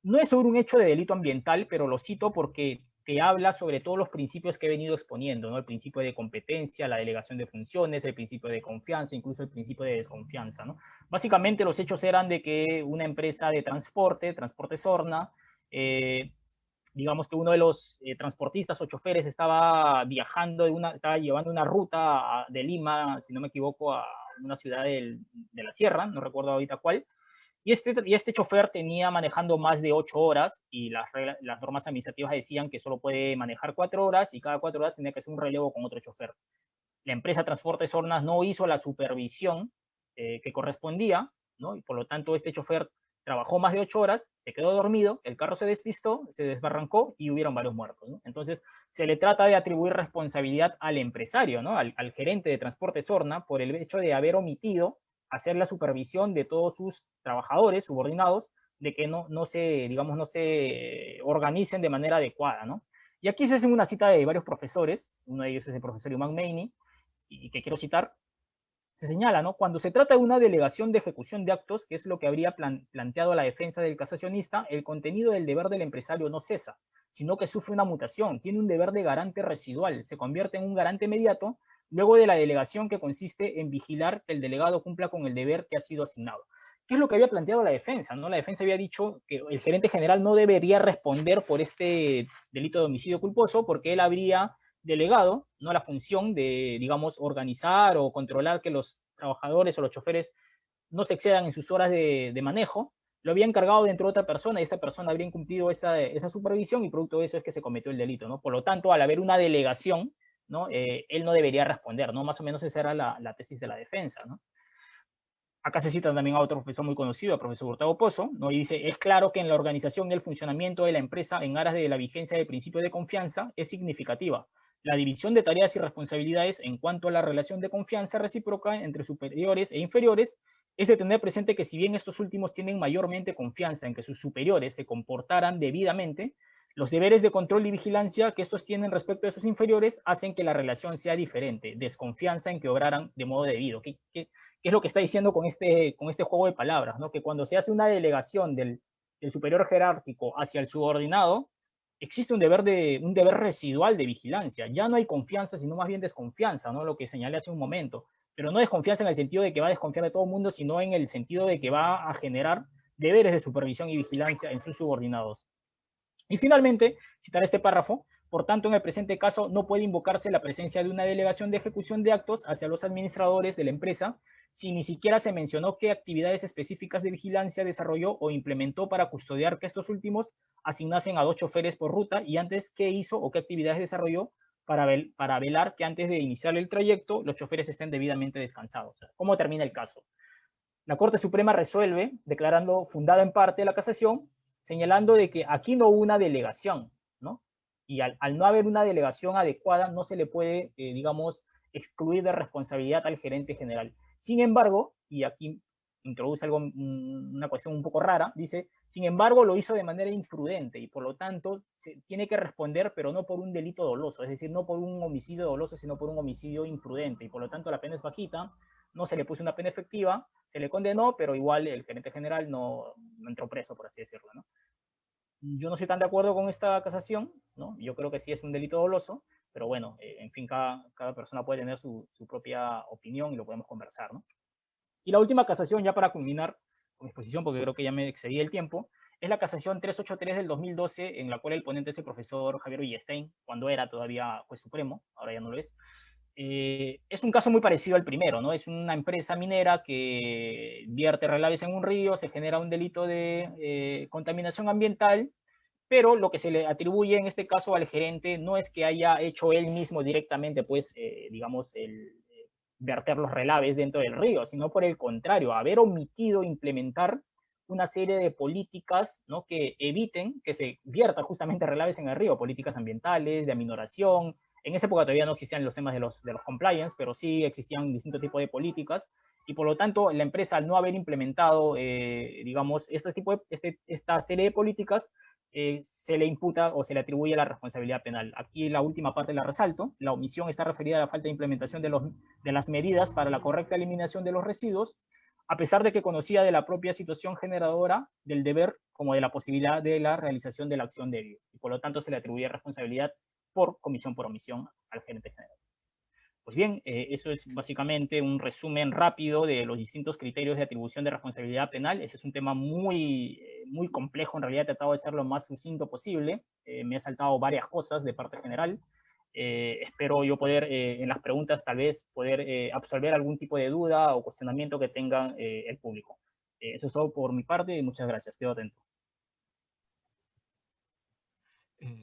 No es sobre un hecho de delito ambiental, pero lo cito porque te habla sobre todos los principios que he venido exponiendo, ¿no? El principio de competencia, la delegación de funciones, el principio de confianza, incluso el principio de desconfianza, ¿no? Básicamente los hechos eran de que una empresa de transporte, Transporte Sorna, digamos que uno de los transportistas o choferes estaba viajando, estaba llevando una ruta de Lima, si no me equivoco, a una ciudad de la sierra, no recuerdo ahorita cuál, y este chofer tenía manejando más de 8 horas y las normas administrativas decían que solo puede manejar 4 horas y cada 4 horas tenía que hacer un relevo con otro chofer. La empresa Transportes Hornas no hizo la supervisión que correspondía, ¿no? Y por lo tanto este chofer trabajó más de 8 horas, se quedó dormido, el carro se despistó, se desbarrancó y hubieron varios muertos, ¿no? Entonces se le trata de atribuir responsabilidad al empresario, ¿no? Al gerente de Transportes Horna por el hecho de haber omitido hacer la supervisión de todos sus trabajadores subordinados, de que no se organicen de manera adecuada, ¿no? Y aquí se hace una cita de varios profesores, uno de ellos es el profesor Iman Meini, y que quiero citar. Se señala, ¿no? Cuando se trata de una delegación de ejecución de actos, que es lo que habría planteado la defensa del casacionista, el contenido del deber del empresario no cesa, sino que sufre una mutación, tiene un deber de garante residual, se convierte en un garante inmediato luego de la delegación, que consiste en vigilar que el delegado cumpla con el deber que ha sido asignado. ¿Qué es lo que había planteado la defensa, ¿no? La defensa había dicho que el gerente general no debería responder por este delito de homicidio culposo porque él habría delegado, ¿no?, la función de, digamos, organizar o controlar que los trabajadores o los choferes no se excedan en sus horas de manejo, lo había encargado dentro de otra persona y esta persona habría incumplido esa supervisión y producto de eso es que se cometió el delito, ¿no? Por lo tanto, al haber una delegación, ¿no?, él no debería responder, ¿no? Más o menos esa era la tesis de la defensa, ¿no? Acá se cita también a otro profesor muy conocido, el profesor Hurtado Pozo, ¿no? Y dice: es claro que en la organización y el funcionamiento de la empresa en aras de la vigencia del principio de confianza es significativa. La división de tareas y responsabilidades en cuanto a la relación de confianza recíproca entre superiores e inferiores es de tener presente que si bien estos últimos tienen mayormente confianza en que sus superiores se comportaran debidamente, los deberes de control y vigilancia que estos tienen respecto a sus inferiores hacen que la relación sea diferente, desconfianza en que obraran de modo debido. ¿Qué es lo que está diciendo con este juego de palabras, ¿no? Que cuando se hace una delegación del superior jerárquico hacia el subordinado, existe un deber residual de vigilancia. Ya no hay confianza, sino más bien desconfianza, ¿no? Lo que señalé hace un momento. Pero no desconfianza en el sentido de que va a desconfiar de todo el mundo, sino en el sentido de que va a generar deberes de supervisión y vigilancia en sus subordinados. Y finalmente, citar este párrafo: por tanto, en el presente caso no puede invocarse la presencia de una delegación de ejecución de actos hacia los administradores de la empresa si ni siquiera se mencionó qué actividades específicas de vigilancia desarrolló o implementó para custodiar que estos últimos asignasen a 2 choferes por ruta, y antes qué hizo o qué actividades desarrolló para velar que antes de iniciar el trayecto los choferes estén debidamente descansados. ¿Cómo termina el caso? La Corte Suprema resuelve declarando fundada en parte la casación señalando de que aquí no hubo una delegación, ¿no? Y al no haber una delegación adecuada, no se le puede, digamos, excluir de responsabilidad al gerente general. Sin embargo, y aquí introduce algo, una cuestión un poco rara, dice, sin embargo, lo hizo de manera imprudente y por lo tanto se tiene que responder, pero no por un delito doloso, es decir, no por un homicidio doloso, sino por un homicidio imprudente y por lo tanto la pena es bajita, no se le puso una pena efectiva, se le condenó, pero igual el gerente general no entró preso, por así decirlo, ¿no? Yo no estoy tan de acuerdo con esta casación, ¿no? Yo creo que sí es un delito doloso, pero bueno, en fin, cada persona puede tener su propia opinión y lo podemos conversar, ¿no? Y la última casación, ya para culminar con mi exposición, porque creo que ya me excedí el tiempo, es la casación 383 del 2012, en la cual el ponente es el profesor Javier Villestein, cuando era todavía juez supremo, ahora ya no lo es. Es un caso muy parecido al primero, ¿no? Es una empresa minera que vierte relaves en un río, se genera un delito de contaminación ambiental, pero lo que se le atribuye en este caso al gerente no es que haya hecho él mismo directamente, pues, digamos, el verter los relaves dentro del río, sino por el contrario, haber omitido implementar una serie de políticas, ¿no?, que eviten que se vierta justamente relaves en el río, políticas ambientales, de aminoración. En esa época todavía no existían los temas de los compliance, pero sí existían distintos tipos de políticas, y por lo tanto la empresa, al no haber implementado, digamos, esta serie de políticas, se le imputa o se le atribuye la responsabilidad penal. Aquí la última parte la resalto. La omisión está referida a la falta de implementación de las medidas para la correcta eliminación de los residuos, a pesar de que conocía de la propia situación generadora del deber como de la posibilidad de la realización de la acción debida. Y por lo tanto se le atribuye responsabilidad por comisión por omisión al gerente general. Pues bien, eso es básicamente un resumen rápido de los distintos criterios de atribución de responsabilidad penal. Ese es un tema muy complejo, en realidad he tratado de ser lo más sucinto posible. Me he saltado varias cosas de parte general. Espero yo poder, en las preguntas, tal vez poder absolver algún tipo de duda o cuestionamiento que tenga el público. Eso es todo por mi parte y muchas gracias. Quedo atento.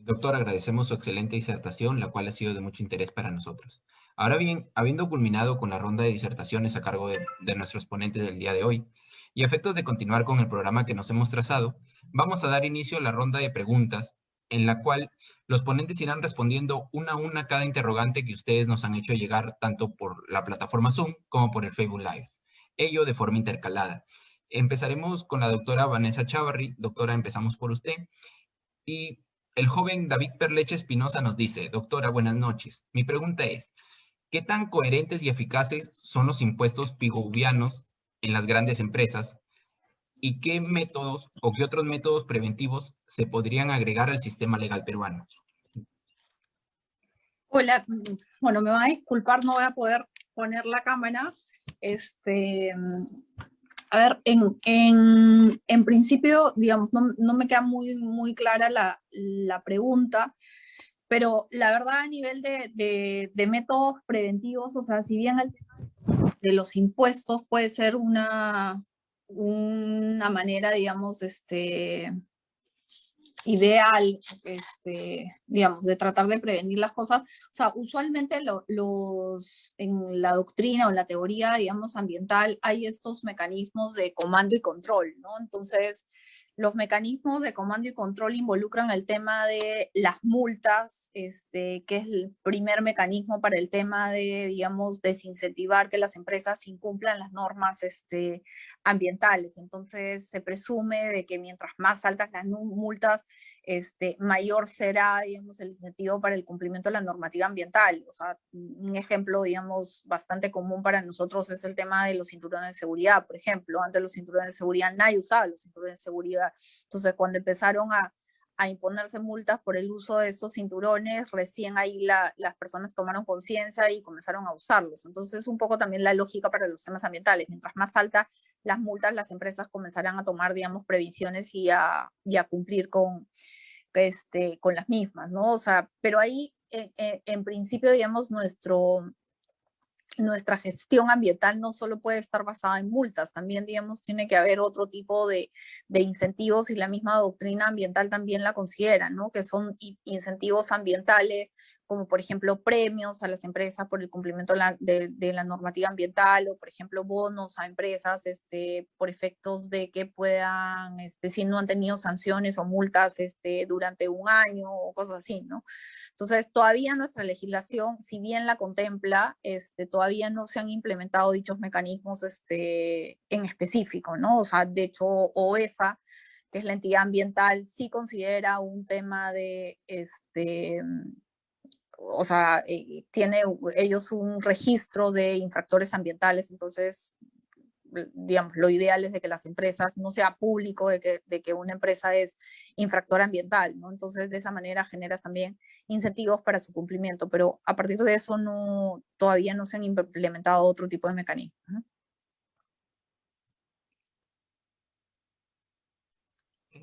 Doctor, agradecemos su excelente disertación, la cual ha sido de mucho interés para nosotros. Ahora bien, habiendo culminado con la ronda de disertaciones a cargo de nuestros ponentes del día de hoy, y a efectos de continuar con el programa que nos hemos trazado, vamos a dar inicio a la ronda de preguntas, en la cual los ponentes irán respondiendo una a una cada interrogante que ustedes nos han hecho llegar tanto por la plataforma Zoom como por el Facebook Live, ello de forma intercalada. Empezaremos con la doctora Vanessa Chavarri. Doctora, empezamos por usted. Y el joven David Perleche Espinosa nos dice: doctora, buenas noches. Mi pregunta es, ¿qué tan coherentes y eficaces son los impuestos pigovianos en las grandes empresas? ¿Y qué métodos o qué otros métodos preventivos se podrían agregar al sistema legal peruano? Hola, bueno, me van a disculpar, no voy a poder poner la cámara. A ver, en principio, digamos, no me queda muy clara la pregunta, pero la verdad a nivel de métodos preventivos, o sea, si bien el tema de los impuestos puede ser una manera, digamos, ideal, digamos, de tratar de prevenir las cosas. O sea, usualmente en la doctrina o en la teoría, digamos, ambiental, hay estos mecanismos de comando y control, ¿no? Entonces, los mecanismos de comando y control involucran el tema de las multas, que es el primer mecanismo para el tema de, digamos, desincentivar que las empresas incumplan las normas ambientales. Entonces, se presume de que mientras más altas las multas, mayor será, digamos, el incentivo para el cumplimiento de la normativa ambiental. O sea, un ejemplo, digamos, bastante común para nosotros es el tema de los cinturones de seguridad, por ejemplo. Antes los cinturones de seguridad, nadie usaba los cinturones de seguridad. Entonces, cuando empezaron a imponerse multas por el uso de estos cinturones, recién ahí las personas tomaron conciencia y comenzaron a usarlos. Entonces, es un poco también la lógica para los temas ambientales. Mientras más altas las multas, las empresas comenzarán a tomar, digamos, previsiones y a cumplir con las mismas, ¿no? O sea, pero ahí, en principio, digamos, nuestra gestión ambiental no solo puede estar basada en multas, también, digamos, tiene que haber otro tipo de incentivos, y la misma doctrina ambiental también la considera, ¿no? Que son incentivos ambientales como por ejemplo premios a las empresas por el cumplimiento de la normativa ambiental, o por ejemplo bonos a empresas por efectos de que puedan, si no han tenido sanciones o multas durante un año o cosas así, ¿no? Entonces todavía nuestra legislación, si bien la contempla, todavía no se han implementado dichos mecanismos en específico, ¿no? O sea, de hecho OEFA, que es la entidad ambiental, sí considera un tema de, o sea, tiene ellos un registro de infractores ambientales, entonces, digamos, lo ideal es de que las empresas, no sea público de que una empresa es infractora ambiental, ¿no? Entonces, de esa manera generas también incentivos para su cumplimiento, pero a partir de eso todavía no se han implementado otro tipo de mecanismos, ¿no?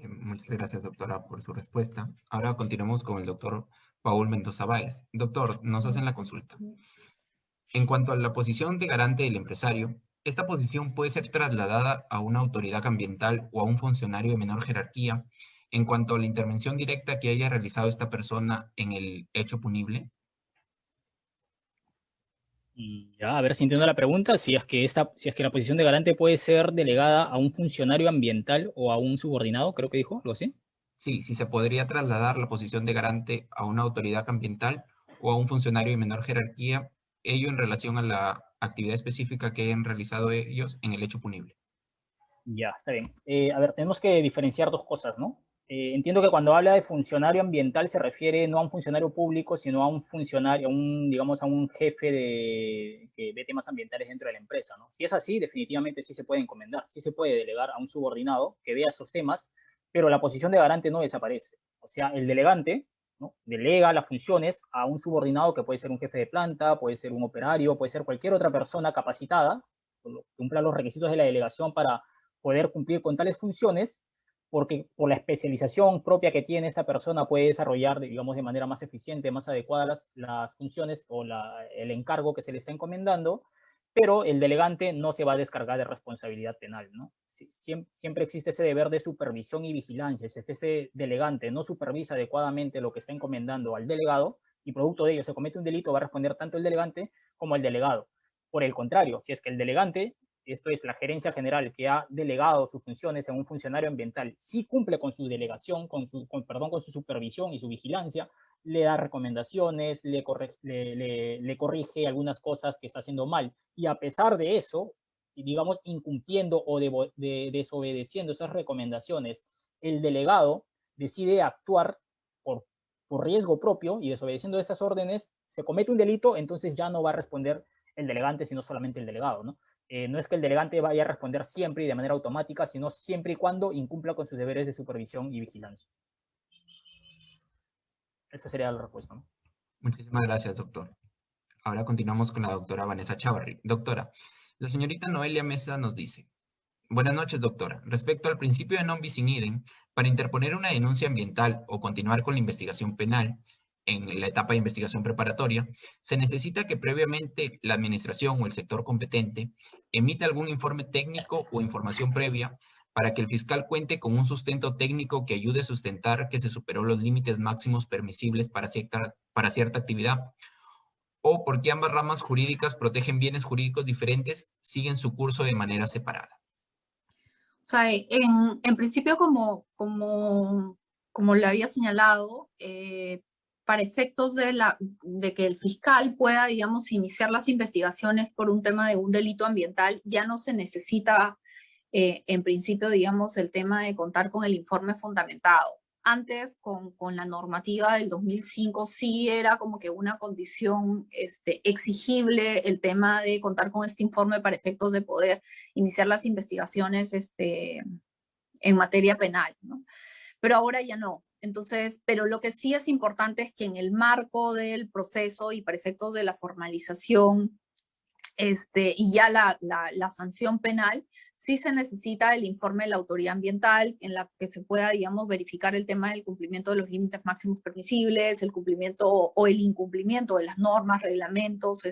Muchas gracias, doctora, por su respuesta. Ahora continuamos con el doctor Paul Mendoza Báez. Doctor, nos hacen la consulta. En cuanto a la posición de garante del empresario, ¿esta posición puede ser trasladada a una autoridad ambiental o a un funcionario de menor jerarquía en cuanto a la intervención directa que haya realizado esta persona en el hecho punible? Ya, a ver si entiendo la pregunta, si es que la posición de garante puede ser delegada a un funcionario ambiental o a un subordinado, creo que dijo, algo así. Sí, si se podría trasladar la posición de garante a una autoridad ambiental o a un funcionario de menor jerarquía, ello en relación a la actividad específica que hayan realizado ellos en el hecho punible. Ya, está bien. A ver, tenemos que diferenciar dos cosas, ¿no? Entiendo que cuando habla de funcionario ambiental se refiere no a un funcionario público, sino a un funcionario, digamos, a un jefe que ve temas ambientales dentro de la empresa, ¿no? Si es así, definitivamente sí se puede encomendar, sí se puede delegar a un subordinado que vea esos temas, pero la posición de garante no desaparece. O sea, el delegante, ¿no?, delega las funciones a un subordinado que puede ser un jefe de planta, puede ser un operario, puede ser cualquier otra persona capacitada, que cumpla los requisitos de la delegación para poder cumplir con tales funciones, porque por la especialización propia que tiene esta persona puede desarrollar, digamos, de manera más eficiente, más adecuada las funciones o el encargo que se le está encomendando, pero el delegante no se va a descargar de responsabilidad penal, ¿no? Siempre existe ese deber de supervisión y vigilancia. Si este delegante no supervisa adecuadamente lo que está encomendando al delegado y producto de ello se comete un delito, va a responder tanto el delegante como el delegado. Por el contrario, si es que el delegante, esto es la gerencia general que ha delegado sus funciones en un funcionario ambiental, sí cumple con su delegación, con su supervisión y su vigilancia, le da recomendaciones, le corrige algunas cosas que está haciendo mal, y a pesar de eso, digamos, incumpliendo o desobedeciendo esas recomendaciones, el delegado decide actuar por riesgo propio y desobedeciendo esas órdenes, se comete un delito, entonces ya no va a responder el delegante, sino solamente el delegado, ¿no? No es que el delegante vaya a responder siempre y de manera automática, sino siempre y cuando incumpla con sus deberes de supervisión y vigilancia. Esa sería la respuesta, ¿no? Muchísimas gracias, doctor. Ahora continuamos con la doctora Vanessa Chavarri. Doctora, la señorita Noelia Mesa nos dice: buenas noches, doctora. Respecto al principio de non bis in idem, para interponer una denuncia ambiental o continuar con la investigación penal en la etapa de investigación preparatoria, se necesita que previamente la administración o el sector competente emita algún informe técnico o información previa para que el fiscal cuente con un sustento técnico que ayude a sustentar que se superó los límites máximos permisibles para cierta actividad, o porque ambas ramas jurídicas protegen bienes jurídicos diferentes, siguen su curso de manera separada. O sea, en principio, como le había señalado, para efectos de que el fiscal pueda, digamos, iniciar las investigaciones por un tema de un delito ambiental, ya no se necesita, en principio, digamos, el tema de contar con el informe fundamentado. Antes, con la normativa del 2005, sí era como que una condición exigible el tema de contar con este informe para efectos de poder iniciar las investigaciones en materia penal, ¿no? Pero ahora ya no. Entonces, pero lo que sí es importante es que en el marco del proceso y para efectos de la formalización y ya la sanción penal, sí se necesita el informe de la autoridad ambiental en la que se pueda, digamos, verificar el tema del cumplimiento de los límites máximos permisibles, el cumplimiento o el incumplimiento de las normas, reglamentos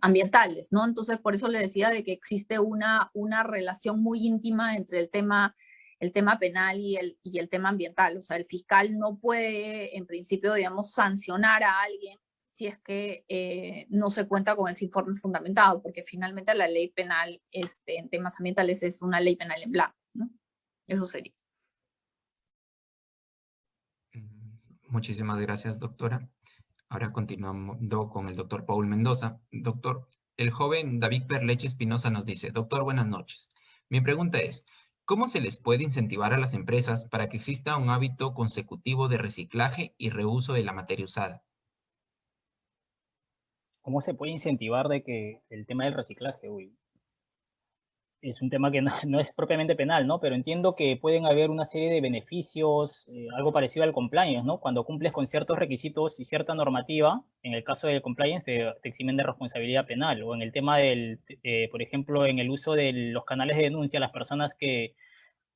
ambientales, ¿no? Entonces, por eso le decía de que existe una relación muy íntima entre el tema el tema penal y el tema ambiental. O sea, el fiscal no puede, en principio, digamos, sancionar a alguien si es que no se cuenta con ese informe fundamentado, porque finalmente la ley penal en temas ambientales es una ley penal en blanco, ¿no? Eso sería. Muchísimas gracias, doctora. Ahora continuando con el doctor Paul Mendoza. Doctor, el joven David Perleche Espinosa nos dice: doctor, buenas noches. Mi pregunta es, ¿cómo se les puede incentivar a las empresas para que exista un hábito consecutivo de reciclaje y reuso de la materia usada? ¿Cómo se puede incentivar de que el tema del reciclaje, es un tema que no es propiamente penal, ¿no? Pero entiendo que pueden haber una serie de beneficios, algo parecido al compliance, ¿no? Cuando cumples con ciertos requisitos y cierta normativa, en el caso del compliance te eximen de responsabilidad penal, o en el tema por ejemplo, en el uso de los canales de denuncia, las personas que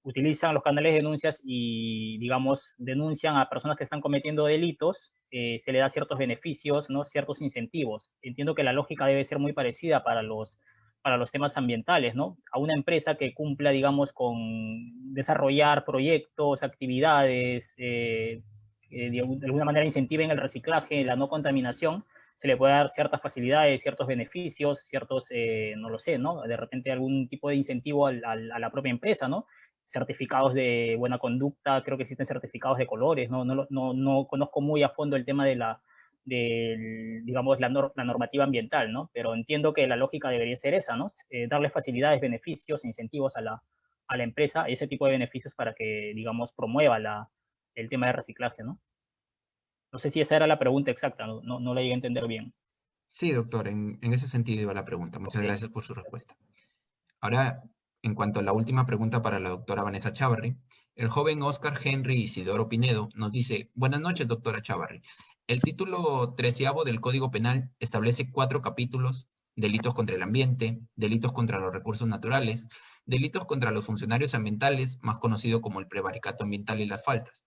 utilizan los canales de denuncias y, digamos, denuncian a personas que están cometiendo delitos, se le da ciertos beneficios, ¿no? Ciertos incentivos. Entiendo que la lógica debe ser muy parecida para los temas ambientales, ¿no? A una empresa que cumpla, digamos, con desarrollar proyectos, actividades, de alguna manera incentiven el reciclaje, la no contaminación, se le puede dar ciertas facilidades, ciertos beneficios, ciertos, no lo sé, ¿no? De repente algún tipo de incentivo a la propia empresa, ¿no? Certificados de buena conducta, creo que existen certificados de colores, no conozco muy a fondo el tema digamos, la normativa ambiental, ¿no? Pero entiendo que la lógica debería ser esa, ¿no? Darle facilidades, beneficios, incentivos a la empresa, ese tipo de beneficios para que, digamos, promueva el tema de reciclaje, ¿no? No sé si esa era la pregunta exacta, no la llegué a entender bien. Sí, doctor, en ese sentido iba la pregunta. Muchas Ok, gracias por su respuesta. Ahora, en cuanto a la última pregunta para la doctora Vanessa Chávarri, el joven Oscar Henry Isidoro Pinedo nos dice: buenas noches, doctora Chávarri. El título 13º del Código Penal establece 4 capítulos: delitos contra el ambiente, delitos contra los recursos naturales, delitos contra los funcionarios ambientales, más conocido como el prevaricato ambiental y las faltas.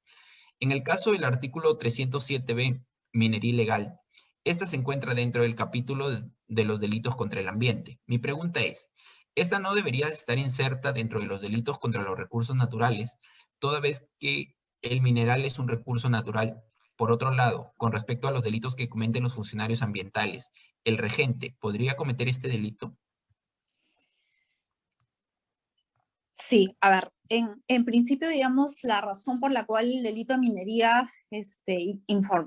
En el caso del artículo 307b, minería ilegal, esta se encuentra dentro del capítulo de los delitos contra el ambiente. Mi pregunta es, ¿esta no debería estar inserta dentro de los delitos contra los recursos naturales, toda vez que el mineral es un recurso natural? Por otro lado, con respecto a los delitos que cometen los funcionarios ambientales, ¿el regente podría cometer este delito? Sí, a ver, en principio, digamos, la razón por la cual el delito de minería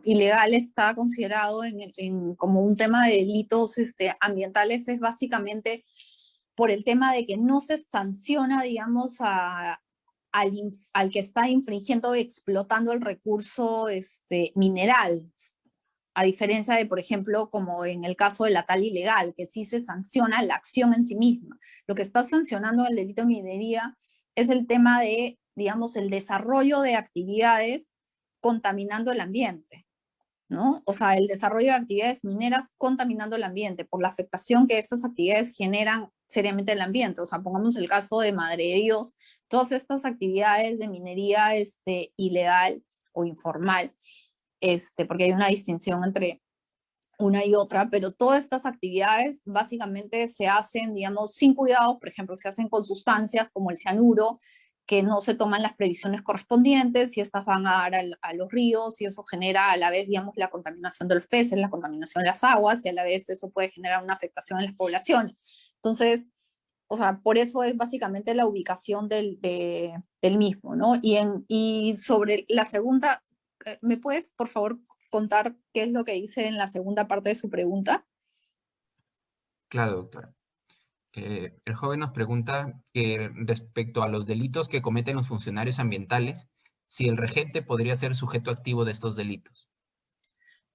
ilegal está considerado como un tema de delitos ambientales es básicamente por el tema de que no se sanciona, digamos, al que está infringiendo o explotando el recurso mineral, a diferencia de, por ejemplo, como en el caso de la tala ilegal, que sí se sanciona la acción en sí misma. Lo que está sancionando el delito de minería es el tema de, digamos, el desarrollo de actividades contaminando el ambiente, ¿no? O sea, el desarrollo de actividades mineras contaminando el ambiente por la afectación que estas actividades generan seriamente el ambiente. O sea, pongamos el caso de Madre de Dios, todas estas actividades de minería ilegal o informal, porque hay una distinción entre una y otra, pero todas estas actividades básicamente se hacen, digamos, sin cuidado. Por ejemplo, se hacen con sustancias como el cianuro, que no se toman las previsiones correspondientes y estas van a dar a los ríos y eso genera a la vez, digamos, la contaminación de los peces, la contaminación de las aguas y a la vez eso puede generar una afectación en las poblaciones. Entonces, o sea, por eso es básicamente la ubicación del mismo, ¿no? Y sobre la segunda, ¿me puedes, por favor, contar qué es lo que dice en la segunda parte de su pregunta? Claro, doctora. El joven nos pregunta que respecto a los delitos que cometen los funcionarios ambientales, si el regente podría ser sujeto activo de estos delitos.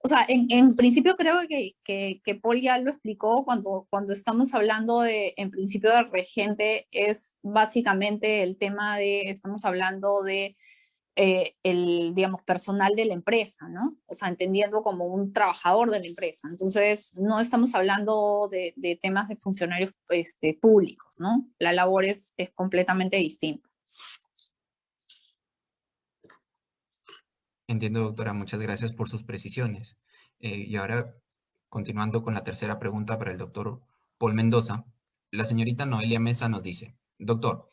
O sea, en principio creo que Paul ya lo explicó cuando estamos hablando en principio del regente, es básicamente el tema estamos hablando de digamos, personal de la empresa, ¿no? O sea, entendiendo como un trabajador de la empresa. Entonces, no estamos hablando de temas de funcionarios públicos, ¿no? La labor es completamente distinta. Entiendo, doctora. Muchas gracias por sus precisiones. Y ahora, continuando con la tercera pregunta para el doctor Paul Mendoza, la señorita Noelia Mesa nos dice: doctor,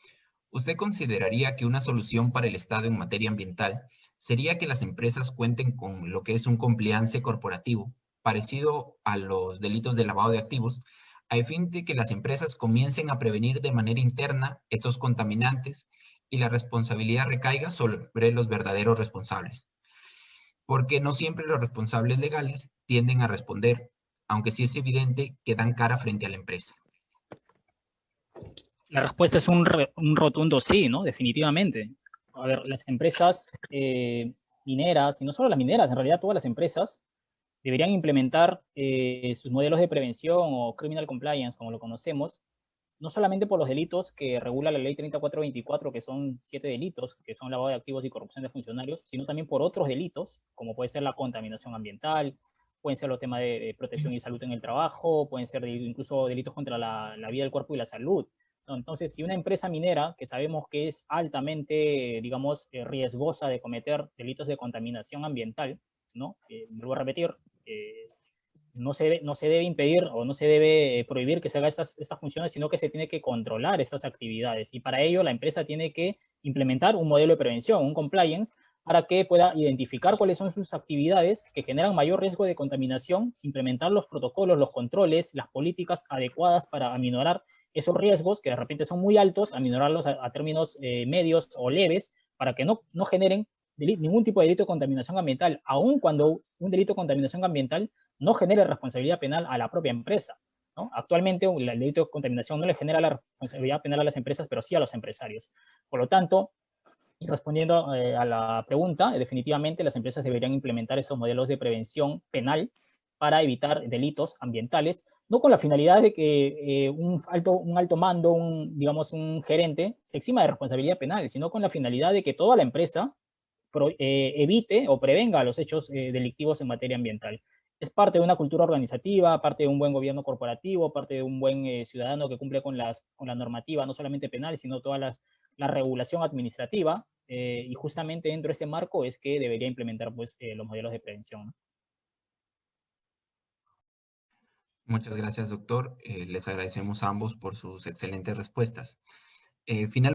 ¿Usted consideraría que una solución para el Estado en materia ambiental sería que las empresas cuenten con lo que es un compliance corporativo, parecido a los delitos de lavado de activos, a fin de que las empresas comiencen a prevenir de manera interna estos contaminantes y la responsabilidad recaiga sobre los verdaderos responsables? Porque no siempre los responsables legales tienden a responder, aunque sí es evidente que dan cara frente a la empresa. La respuesta es un rotundo sí, ¿no? Definitivamente. A ver, las empresas mineras, y no solo las mineras, en realidad todas las empresas, deberían implementar sus modelos de prevención o criminal compliance, como lo conocemos, no solamente por los delitos que regula la ley 3424, que son 7 delitos, que son lavado de activos y corrupción de funcionarios, sino también por otros delitos, como puede ser la contaminación ambiental, pueden ser los temas de protección y salud en el trabajo, pueden ser incluso delitos contra la vida del cuerpo y la salud. ¿No? Entonces, si una empresa minera, que sabemos que es altamente, digamos, riesgosa de cometer delitos de contaminación ambiental, ¿no? Vuelvo a repetir, no se debe impedir o no se debe prohibir que se haga estas funciones, sino que se tiene que controlar estas actividades. Y para ello la empresa tiene que implementar un modelo de prevención, un compliance, para que pueda identificar cuáles son sus actividades que generan mayor riesgo de contaminación, implementar los protocolos, los controles, las políticas adecuadas para aminorar esos riesgos que de repente son muy altos, aminorarlos a términos medios o leves, para que no generen ningún tipo de delito de contaminación ambiental, aun cuando un delito de contaminación ambiental no genere responsabilidad penal a la propia empresa, ¿no? Actualmente el delito de contaminación no le genera la responsabilidad penal a las empresas, pero sí a los empresarios. Por lo tanto, y respondiendo a la pregunta, definitivamente las empresas deberían implementar estos modelos de prevención penal para evitar delitos ambientales, no con la finalidad de que un alto mando, digamos un gerente, se exima de responsabilidad penal, sino con la finalidad de que toda la empresa evite o prevenga los hechos delictivos en materia ambiental. Es parte de una cultura organizativa, parte de un buen gobierno corporativo, parte de un buen ciudadano que cumple con la normativa, no solamente penal, sino toda la regulación administrativa, y justamente dentro de este marco es que debería implementar pues, los modelos de prevención, ¿no? Muchas gracias, doctor. Les agradecemos a ambos por sus excelentes respuestas. Finalmente,